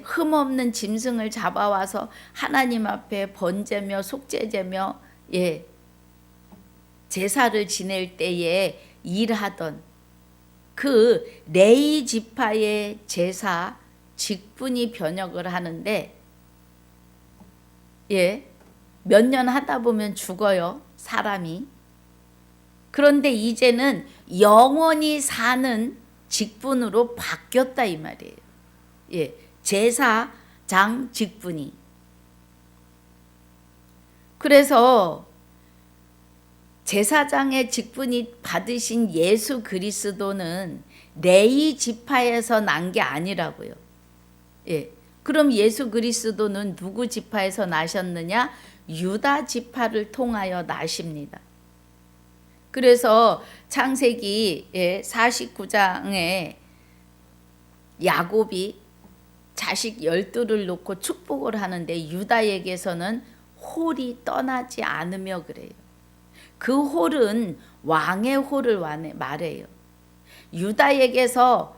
흠없는 짐승을 잡아와서 하나님 앞에 번제며 속죄제며 제사를 지낼 때에 일하던 그 레위 지파의 제사 직분이 변역을 하는데, 몇 년 하다 보면 죽어요, 사람이. 그런데 이제는 영원히 사는 직분으로 바뀌었다 이 말이에요. 제사장 직분이. 그래서 제사장의 직분이 받으신 예수 그리스도는 레위 지파에서 난 게 아니라고요. 그럼 예수 그리스도는 누구 지파에서 나셨느냐? 유다 지파를 통하여 나십니다. 그래서 창세기 49장에 야곱이 자식 12를 놓고 축복을 하는데 유다에게서는 홀이 떠나지 않으며 그래요. 그 홀은 왕의 홀을 말해요. 유다에게서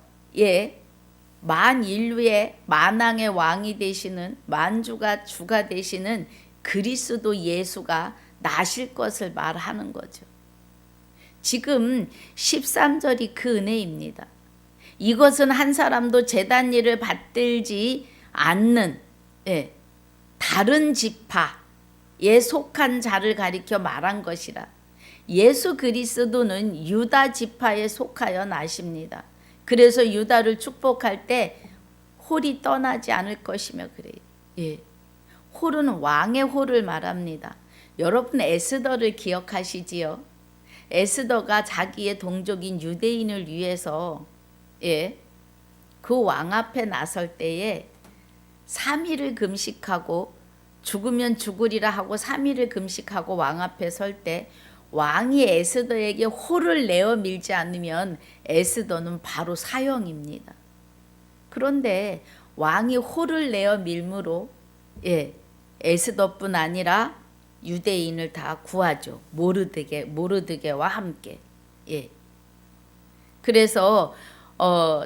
만인류의 만왕의 왕이 되시는, 만주가 주가 되시는 그리스도 예수가 나실 것을 말하는 거죠. 지금 13절이 그 은혜입니다. 이것은 한 사람도 제단 일을 받들지 않는 다른 지파에 속한 자를 가리켜 말한 것이라. 예수 그리스도는 유다 지파에 속하여 나십니다. 그래서 유다를 축복할 때 홀이 떠나지 않을 것이며 그래요. 홀은 왕의 홀을 말합니다. 여러분 에스더를 기억하시지요? 에스더가 자기의 동족인 유대인을 위해서 그 왕 앞에 나설 때에 3일을 금식하고 죽으면 죽으리라 하고 3일을 금식하고 왕 앞에 설 때 왕이 에스더에게 홀을 내어 밀지 않으면 에스더는 바로 사형입니다. 그런데 왕이 홀을 내어 밀므로 에스더뿐 아니라 유대인을 다 구하죠. 모르드게와 함께. 그래서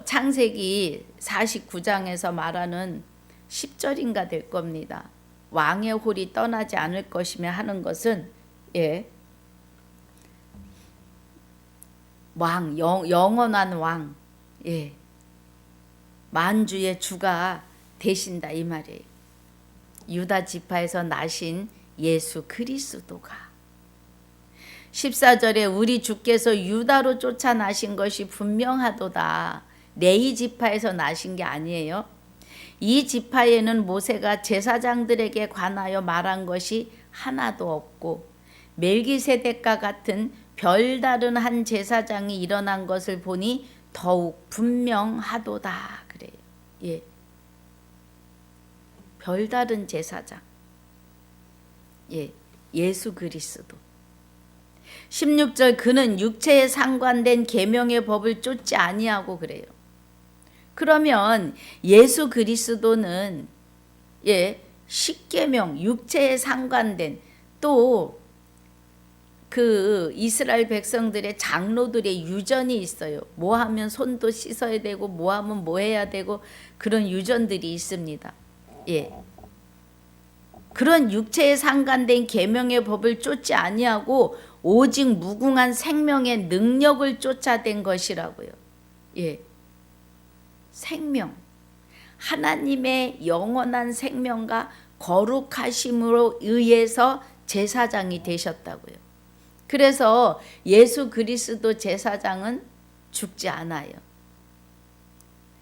창세기 49장에서 말하는 10절인가 될 겁니다. 왕의 홀이 떠나지 않을 것이며 하는 것은 왕, 영원한 왕, 만주의 주가 되신다 이 말이에요. 유다 지파에서 나신 예수 그리스도가. 14절에 우리 주께서 유다로 쫓아나신 것이 분명하도다. 레위 지파에서 나신 게 아니에요. 이 지파에는 모세가 제사장들에게 관하여 말한 것이 하나도 없고 멜기세덱과 같은 별다른 한 제사장이 일어난 것을 보니 더욱 분명하도다 그래요. 별다른 제사장. 예수 그리스도. 16절 그는 육체에 상관된 계명의 법을 쫓지 아니하고 그래요. 그러면 예수 그리스도는 십계명, 육체에 상관된, 또 그 이스라엘 백성들의 장로들의 유전이 있어요. 뭐 하면 손도 씻어야 되고 뭐 하면 뭐 해야 되고 그런 유전들이 있습니다. 그런 육체에 상관된 계명의 법을 쫓지 아니하고 오직 무궁한 생명의 능력을 쫓아낸 것이라고요. 예. 생명. 하나님의 영원한 생명과 거룩하심으로 의해서 제사장이 되셨다고요. 그래서 예수 그리스도 제사장은 죽지 않아요.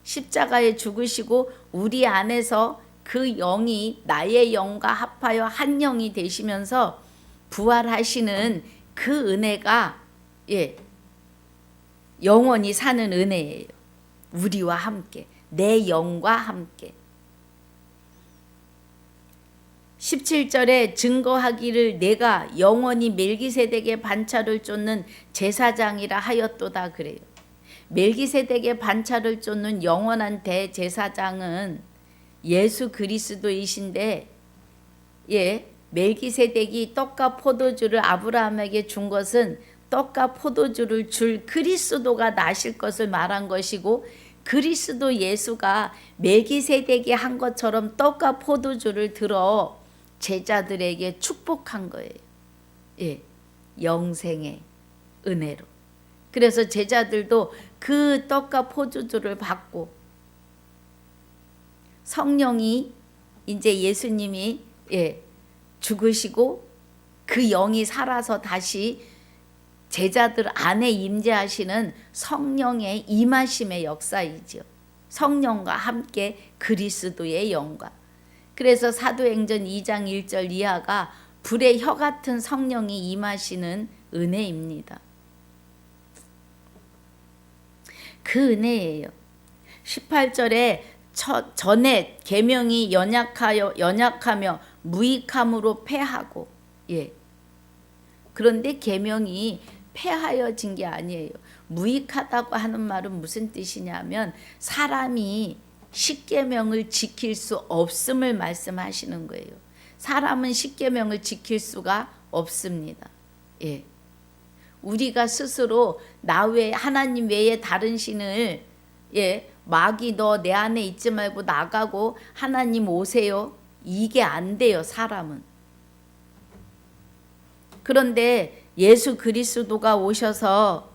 십자가에 죽으시고 우리 안에서 그 영이 나의 영과 합하여 한 영이 되시면서 부활하시는 그 은혜가 영원히 사는 은혜예요. 우리와 함께, 내 영과 함께. 17절에 증거하기를 내가 영원히 멜기세덱의 반차를 쫓는 제사장이라 하였도다 그래요. 멜기세덱의 반차를 쫓는 영원한 대제사장은 예수 그리스도이신데, 멜기세덱이 떡과 포도주를 아브라함에게 준 것은 떡과 포도주를 줄 그리스도가 나실 것을 말한 것이고, 그리스도 예수가 멜기세덱이 한 것처럼 떡과 포도주를 들어 제자들에게 축복한 거예요. 영생의 은혜로. 그래서 제자들도 그 떡과 포도주를 받고, 성령이 이제 예수님이 죽으시고 그 영이 살아서 다시 제자들 안에 임재하시는 성령의 임하심의 역사이죠. 성령과 함께 그리스도의 영과. 그래서 사도행전 2장 1절 이하가 불의 혀 같은 성령이 임하시는 은혜입니다. 그 은혜예요. 18절에 전에 계명이 연약하며 무익함으로 패하고, 그런데 계명이 패하여진 게 아니에요. 무익하다고 하는 말은 무슨 뜻이냐면 사람이 십계명을 지킬 수 없음을 말씀하시는 거예요. 사람은 십계명을 지킬 수가 없습니다. 우리가 스스로 나 외에, 하나님 외에 다른 신을 마귀 너 내 안에 있지 말고 나가고 하나님 오세요. 이게 안 돼요, 사람은. 그런데 예수 그리스도가 오셔서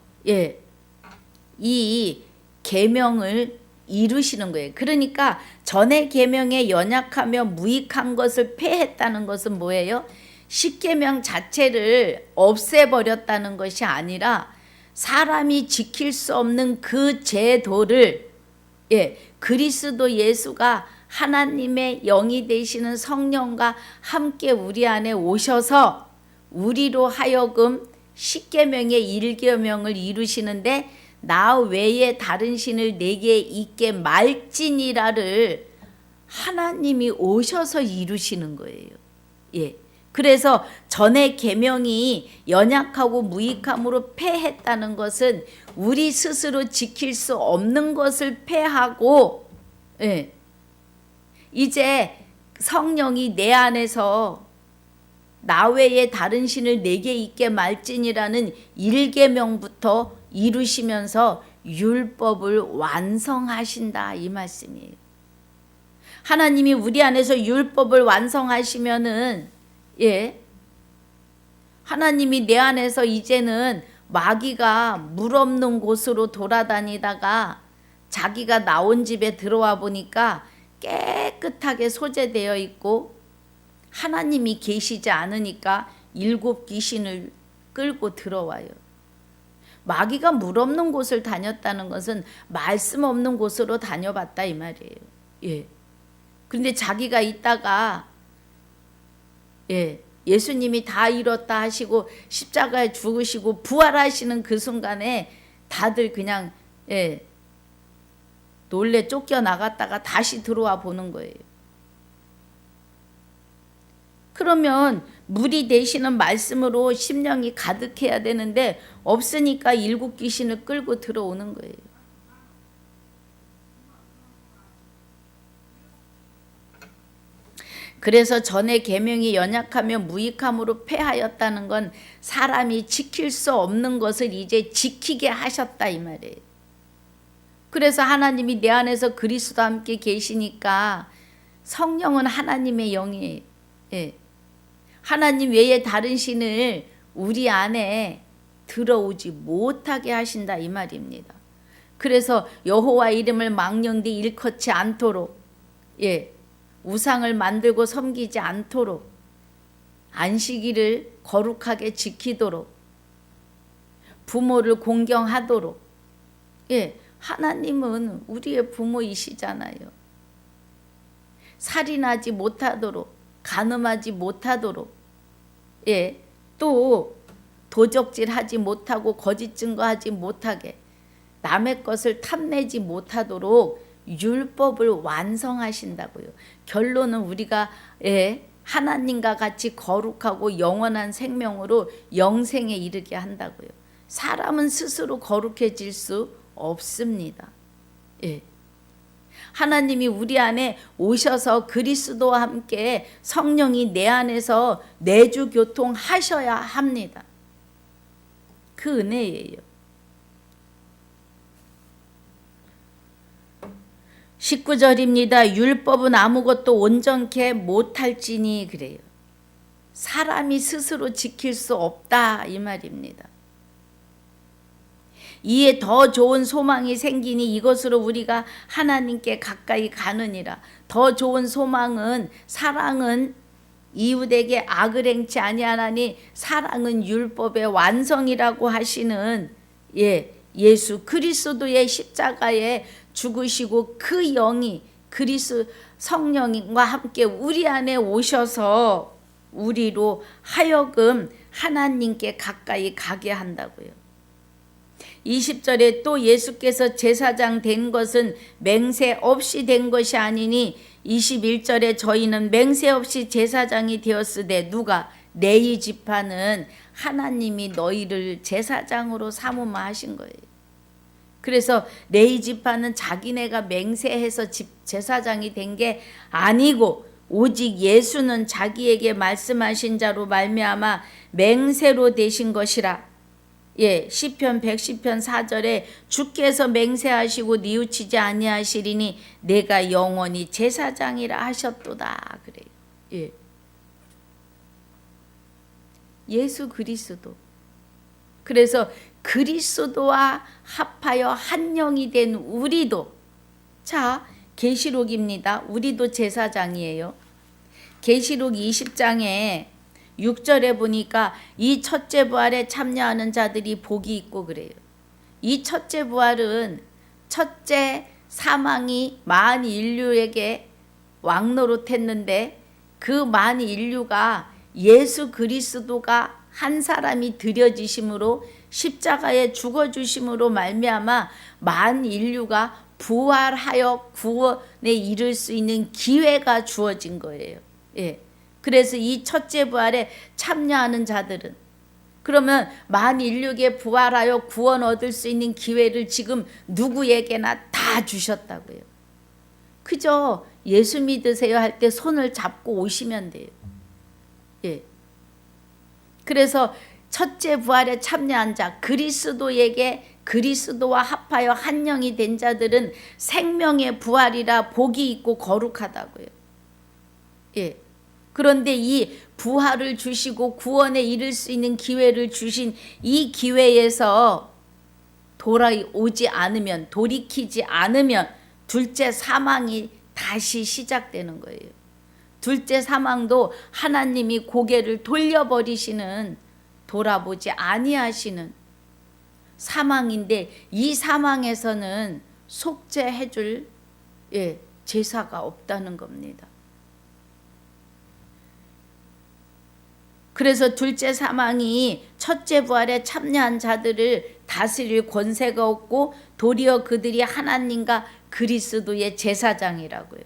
이 계명을 이루시는 거예요. 그러니까 전의 계명에 연약하며 무익한 것을 폐했다는 것은 뭐예요? 십계명 자체를 없애버렸다는 것이 아니라 사람이 지킬 수 없는 그 제도를 그리스도 예수가 하나님의 영이 되시는 성령과 함께 우리 안에 오셔서 우리로 하여금 십계명의 일계명을 이루시는데 나 외에 다른 신을 내게 있게 말지니라를 하나님이 오셔서 이루시는 거예요. 그래서 전에 계명이 연약하고 무익함으로 패했다는 것은 우리 스스로 지킬 수 없는 것을 패하고, 이제 성령이 내 안에서 나 외에 다른 신을 내게 있게 말지니라는 1계명부터 이루시면서 율법을 완성하신다, 이 말씀이에요. 하나님이 우리 안에서 율법을 완성하시면은 하나님이 내 안에서 이제는 마귀가 물 없는 곳으로 돌아다니다가 자기가 나온 집에 들어와 보니까 깨끗하게 소재되어 있고 하나님이 계시지 않으니까 7 귀신을 끌고 들어와요. 마귀가 물 없는 곳을 다녔다는 것은 말씀 없는 곳으로 다녀봤다 이 말이에요. 그런데 자기가 있다가 예수님이 다 이뤘다 하시고 십자가에 죽으시고 부활하시는 그 순간에 다들 그냥 놀래 쫓겨나갔다가 다시 들어와 보는 거예요. 그러면 물이 되시는 말씀으로 심령이 가득해야 되는데 없으니까 7 귀신을 끌고 들어오는 거예요. 그래서 전에 계명이 연약하며 무익함으로 패하였다는 건 사람이 지킬 수 없는 것을 이제 지키게 하셨다 이 말이에요. 그래서 하나님이 내 안에서 그리스도와 함께 계시니까 성령은 하나님의 영이에요. 하나님 외에 다른 신을 우리 안에 들어오지 못하게 하신다 이 말입니다. 그래서 여호와 이름을 망령되이 일컫지 않도록, 우상을 만들고 섬기지 않도록, 안식일을 거룩하게 지키도록, 부모를 공경하도록. 하나님은 우리의 부모이시잖아요. 살인하지 못하도록, 간음하지 못하도록, 또 도적질하지 못하고 거짓 증거하지 못하게, 남의 것을 탐내지 못하도록 율법을 완성하신다고요. 결론은 우리가 하나님과 같이 거룩하고 영원한 생명으로 영생에 이르게 한다고요. 사람은 스스로 거룩해질 수 없습니다. 하나님이 우리 안에 오셔서 그리스도와 함께 성령이 내 안에서 내주 교통하셔야 합니다. 그 은혜예요. 19절입니다. 율법은 아무것도 온전케 못할지니 그래요. 사람이 스스로 지킬 수 없다 이 말입니다. 이에 더 좋은 소망이 생기니 이것으로 우리가 하나님께 가까이 가느니라. 더 좋은 소망은, 사랑은 이웃에게 악을 행치 아니하나니 사랑은 율법의 완성이라고 하시는 예수 그리스도의 십자가에 죽으시고 그 영이 성령과 함께 우리 안에 오셔서 우리로 하여금 하나님께 가까이 가게 한다고요. 20절에 또 예수께서 제사장 된 것은 맹세 없이 된 것이 아니니 21절에 저희는 맹세 없이 제사장이 되었으되 누가? 레위 지파는 하나님이 너희를 제사장으로 삼으마 하신 거예요. 그래서 레위 지파는 자기네가 맹세해서 제사장이 된 게 아니고 오직 예수는 자기에게 말씀하신 자로 말미암아 맹세로 되신 것이라. 시편 110편 4절에 주께서 맹세하시고 뉘우치지 아니하시리니 내가 영원히 제사장이라 하셨도다 그래요. 예수 그리스도. 그래서 그리스도와 합하여 한 영이 된 우리도, 자, 계시록입니다. 우리도 제사장이에요. 계시록 20장에 6절에 보니까 이 첫째 부활에 참여하는 자들이 복이 있고 그래요. 이 첫째 부활은 첫째 사망이 만 인류에게 왕노릇했는데 그 만 인류가 예수 그리스도가 한 사람이 드려지심으로 십자가에 죽어주심으로 말미암아 만 인류가 부활하여 구원에 이를 수 있는 기회가 주어진 거예요. 그래서 이 첫째 부활에 참여하는 자들은, 그러면 만 인류에 부활하여 구원 얻을 수 있는 기회를 지금 누구에게나 다 주셨다고요. 그저 예수 믿으세요 할 때 손을 잡고 오시면 돼요. 그래서 첫째 부활에 참여한 자, 그리스도와 합하여 한 영이 된 자들은 생명의 부활이라 복이 있고 거룩하다고요. 그런데 이 부활을 주시고 구원에 이를 수 있는 기회를 주신 이 기회에서 돌아오지 않으면, 돌이키지 않으면 둘째 사망이 다시 시작되는 거예요. 둘째 사망도 하나님이 고개를 돌려버리시는, 돌아보지 아니하시는 사망인데, 이 사망에서는 속죄해줄 제사가 없다는 겁니다. 그래서 둘째 사망이 첫째 부활에 참여한 자들을 다스릴 권세가 없고 도리어 그들이 하나님과 그리스도의 제사장이라고요.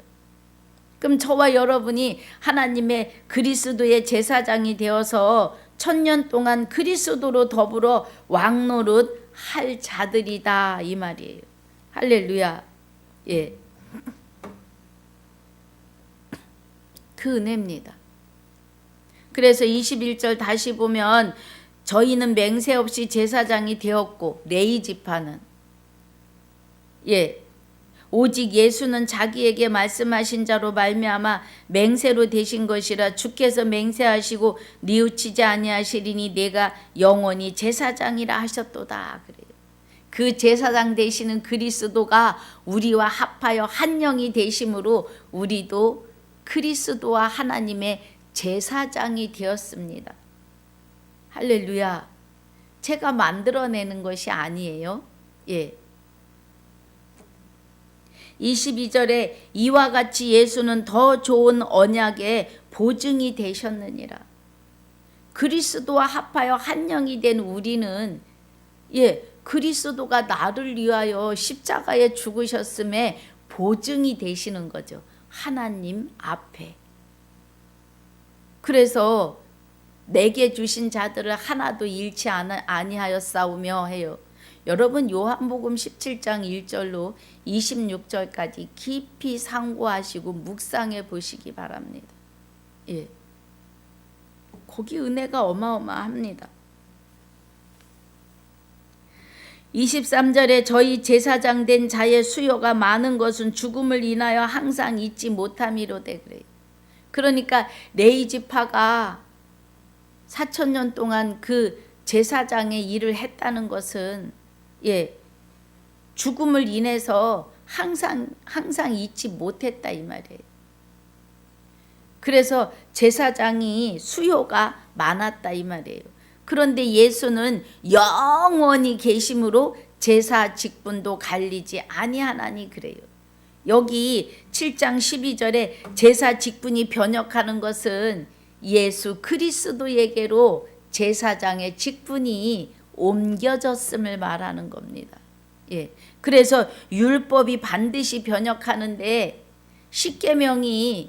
그럼 저와 여러분이 하나님의 그리스도의 제사장이 되어서 1000년 동안 그리스도로 더불어 왕노릇 할 자들이다 이 말이에요. 할렐루야. 그 은혜입니다. 그래서 21절 다시 보면 저희는 맹세 없이 제사장이 되었고, 레위 지파는 오직 예수는 자기에게 말씀하신 자로 말미암아 맹세로 되신 것이라. 주께서 맹세하시고 뉘우치지 아니하시리니 내가 영원히 제사장이라 하셨도다. 그래요. 그 제사장 되시는 그리스도가 우리와 합하여 한 영이 되심으로 우리도 그리스도와 하나님의 제사장이 되었습니다. 할렐루야. 제가 만들어내는 것이 아니에요. 예. 22절에 이와 같이 예수는 더 좋은 언약의 보증이 되셨느니라. 그리스도와 합하여 한 영이 된 우리는 그리스도가 나를 위하여 십자가에 죽으셨음에 보증이 되시는 거죠. 하나님 앞에. 그래서 내게 주신 자들을 하나도 잃지 아니하였사오며 해요. 여러분 요한복음 17장 1절로 26절까지 깊이 상고하시고 묵상해 보시기 바랍니다. 예. 거기 은혜가 어마어마합니다. 23절에 저희 제사장 된 자의 수요가 많은 것은 죽음을 인하여 항상 잊지 못함이로되 그래요. 그러니까 레위지파가 4,000년 동안 그 제사장의 일을 했다는 것은 죽음을 인해서 항상 잊지 못했다 이 말이에요. 그래서 제사장이 수요가 많았다 이 말이에요. 그런데 예수는 영원히 계심으로 제사 직분도 갈리지 아니하나니 그래요. 여기 7장 12절에 제사 직분이 변역하는 것은 예수 그리스도에게로 제사장의 직분이 옮겨졌음을 말하는 겁니다. 그래서 율법이 반드시 변역하는데 십계명을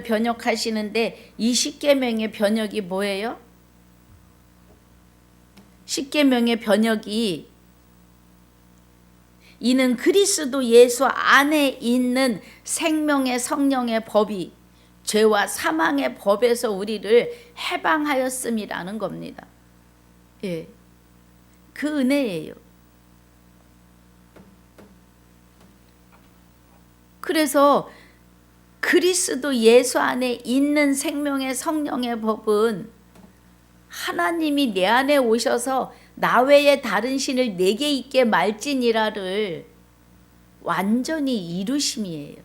변역하시는데 이 십계명의 변역이 뭐예요? 십계명의 변역이 이는 그리스도 예수 안에 있는 생명의 성령의 법이 죄와 사망의 법에서 우리를 해방하였음이라는 겁니다. 그 은혜예요. 그래서 그리스도 예수 안에 있는 생명의 성령의 법은 하나님이 내 안에 오셔서 나 외에 다른 신을 내게 있게 말지니라를 완전히 이루심이에요.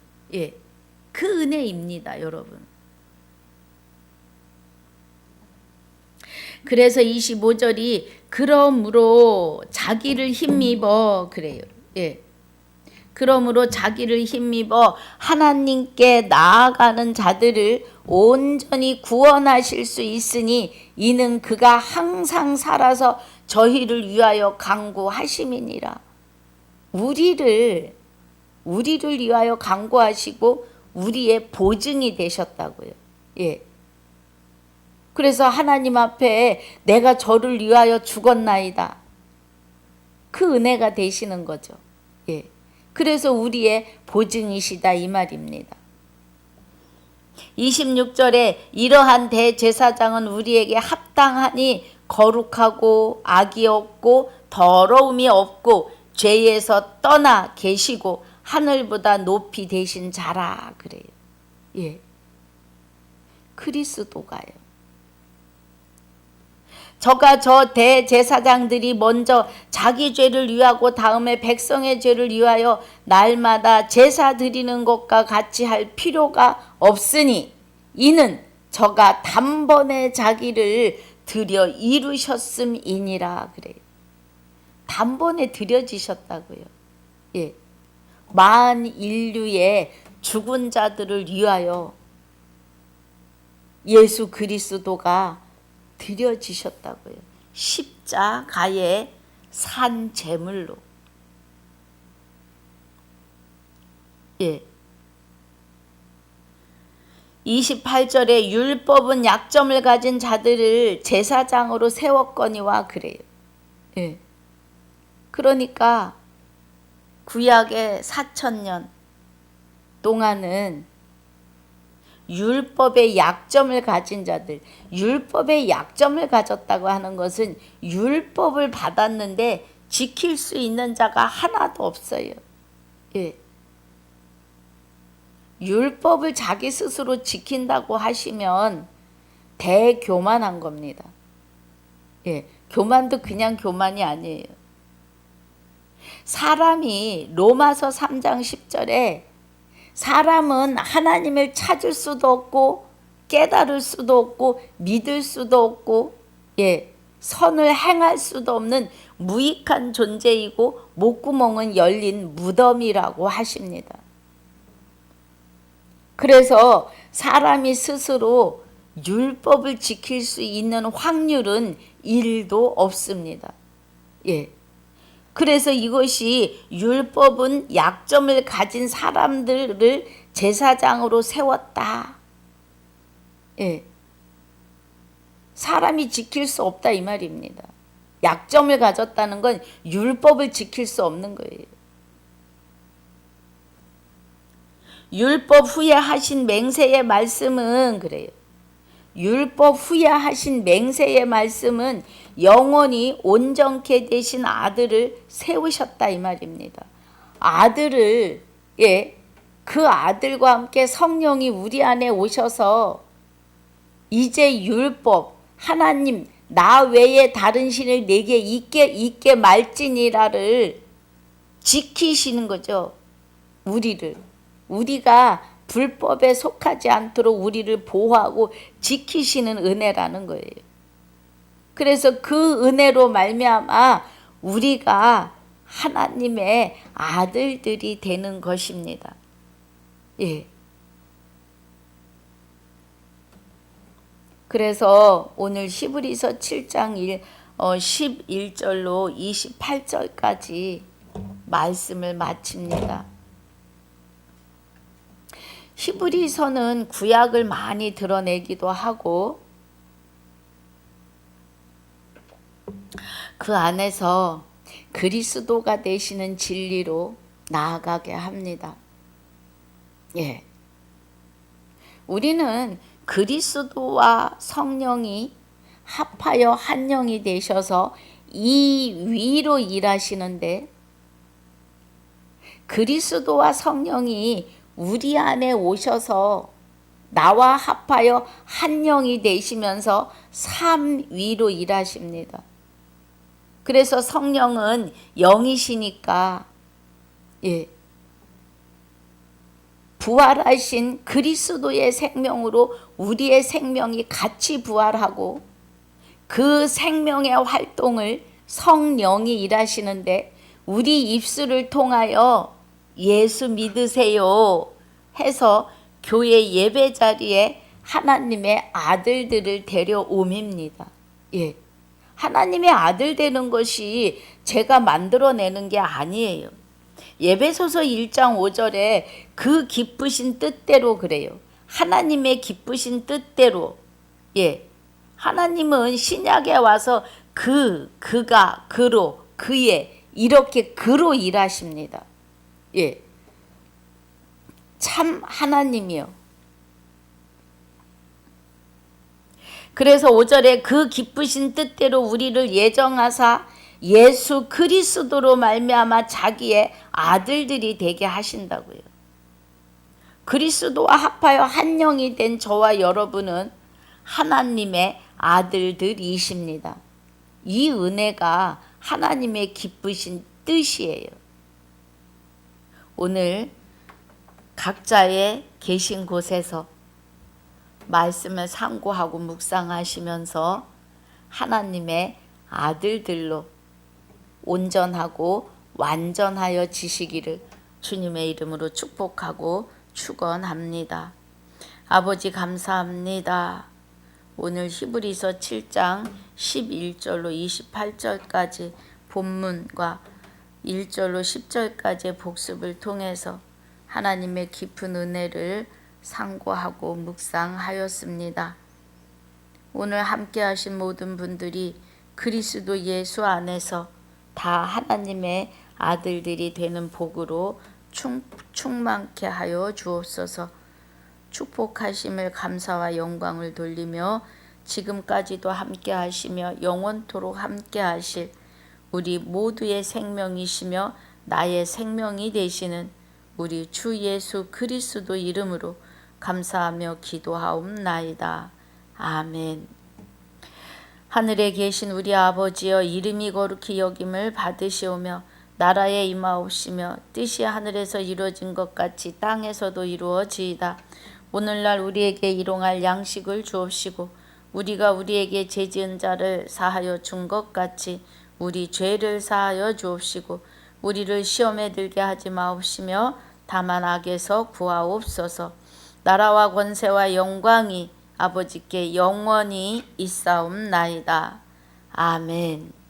그 은혜입니다, 여러분. 그래서 25절이 그러므로 자기를 힘입어 그래요. 그러므로 자기를 힘입어 하나님께 나아가는 자들을 온전히 구원하실 수 있으니 이는 그가 항상 살아서 저희를 위하여 간구하심이니라. 우리를 위하여 간구하시고 우리의 보증이 되셨다고요. 그래서 하나님 앞에 내가 저를 위하여 죽었나이다. 그 은혜가 되시는 거죠. 그래서 우리의 보증이시다 이 말입니다. 26절에 이러한 대제사장은 우리에게 합당하니 거룩하고 악이 없고 더러움이 없고 죄에서 떠나 계시고 하늘보다 높이 되신 자라 그래요. 그리스도가요. 저 대제사장들이 먼저 자기 죄를 위하고 다음에 백성의 죄를 위하여 날마다 제사 드리는 것과 같이 할 필요가 없으니 이는 저가 단번에 자기를 드려 이루셨음이니라 그래요. 단번에 드려지셨다고요. 만 인류의 죽은 자들을 위하여 예수 그리스도가 드려지셨다고요. 십자가의 산 제물로. 28절에 율법은 약점을 가진 자들을 제사장으로 세웠거니와 그래요. 그러니까 구약의 4,000년 동안은 율법의 약점을 가진 자들, 율법의 약점을 가졌다고 하는 것은 율법을 받았는데 지킬 수 있는 자가 하나도 없어요. 예. 율법을 자기 스스로 지킨다고 하시면 대교만한 겁니다. 예. 교만도 그냥 교만이 아니에요. 사람이 로마서 3장 10절에 사람은 하나님을 찾을 수도 없고 깨달을 수도 없고 믿을 수도 없고 예, 선을 행할 수도 없는 무익한 존재이고 목구멍은 열린 무덤이라고 하십니다. 그래서 사람이 스스로 율법을 지킬 수 있는 확률은 1도 없습니다. 예. 그래서 이것이 율법은 약점을 가진 사람들을 제사장으로 세웠다. 예. 사람이 지킬 수 없다 이 말입니다. 약점을 가졌다는 건 율법을 지킬 수 없는 거예요. 율법 후에 하신 맹세의 말씀은 그래요. 율법 후에 하신 맹세의 말씀은 영원히 온전케 되신 아들을 세우셨다 이 말입니다. 아들을 예, 그 아들과 함께 성령이 우리 안에 오셔서 이제 율법 하나님 나 외에 다른 신을 내게 있게 말지니라를 지키시는 거죠. 우리가 불법에 속하지 않도록 우리를 보호하고 지키시는 은혜라는 거예요. 그래서 그 은혜로 말미암아 우리가 하나님의 아들들이 되는 것입니다. 예. 그래서 오늘 히브리서 7장 11절로 28절까지 말씀을 마칩니다. 히브리서는 구약을 많이 드러내기도 하고 그 안에서 그리스도가 되시는 진리로 나아가게 합니다. 예. 우리는 그리스도와 성령이 합하여 한 영이 되셔서 이 위로 일하시는데 그리스도와 성령이 우리 안에 오셔서 나와 합하여 한 영이 되시면서 삼위로 일하십니다. 그래서 성령은 영이시니까 예, 부활하신 그리스도의 생명으로 우리의 생명이 같이 부활하고 그 생명의 활동을 성령이 일하시는데 우리 입술을 통하여 예수 믿으세요 해서 교회 예배 자리에 하나님의 아들들을 데려옴입니다. 예. 하나님의 아들 되는 것이 제가 만들어내는 게 아니에요. 예배소서 1장 5절에 그 기쁘신 뜻대로 그래요. 하나님의 기쁘신 뜻대로. 예. 하나님은 신약에 와서 그가, 그로, 그의 이렇게 그로 일하십니다. 예. 참 하나님이요. 그래서 5절에 그 기쁘신 뜻대로 우리를 예정하사 예수 그리스도로 말미암아 자기의 아들들이 되게 하신다고요. 그리스도와 합하여 한 영이 된 저와 여러분은 하나님의 아들들이십니다. 이 은혜가 하나님의 기쁘신 뜻이에요. 오늘 각자의 계신 곳에서 말씀을 상고하고 묵상하시면서 하나님의 아들들로 온전하고 완전하여 지시기를 주님의 이름으로 축복하고 축원합니다. 아버지 감사합니다. 오늘 히브리서 7장 11절로 28절까지 본문과 1절로 10절까지의 복습을 통해서 하나님의 깊은 은혜를 상고하고 묵상하였습니다. 오늘 함께 하신 모든 분들이 그리스도 예수 안에서 다 하나님의 아들들이 되는 복으로 충만케 하여 주옵소서. 축복하심을 감사와 영광을 돌리며 지금까지도 함께 하시며 영원토록 함께 하실 우리 모두의 생명이시며 나의 생명이 되시는 우리 주 예수 그리스도 이름으로 감사하며 기도하옵나이다. 아멘. 하늘에 계신 우리 아버지여, 이름이 거룩히 여김을 받으시오며 나라에 임하옵시며 뜻이 하늘에서 이루어진 것 같이 땅에서도 이루어지이다. 오늘날 우리에게 일용할 양식을 주옵시고 우리가 우리에게 죄지은 자를 사하여 준 것 같이 우리 죄를 사하여 주옵시고 우리를 시험에 들게 하지 마옵시며 다만 악에서 구하옵소서. 나라와 권세와 영광이 아버지께 영원히 있사옵나이다. 아멘.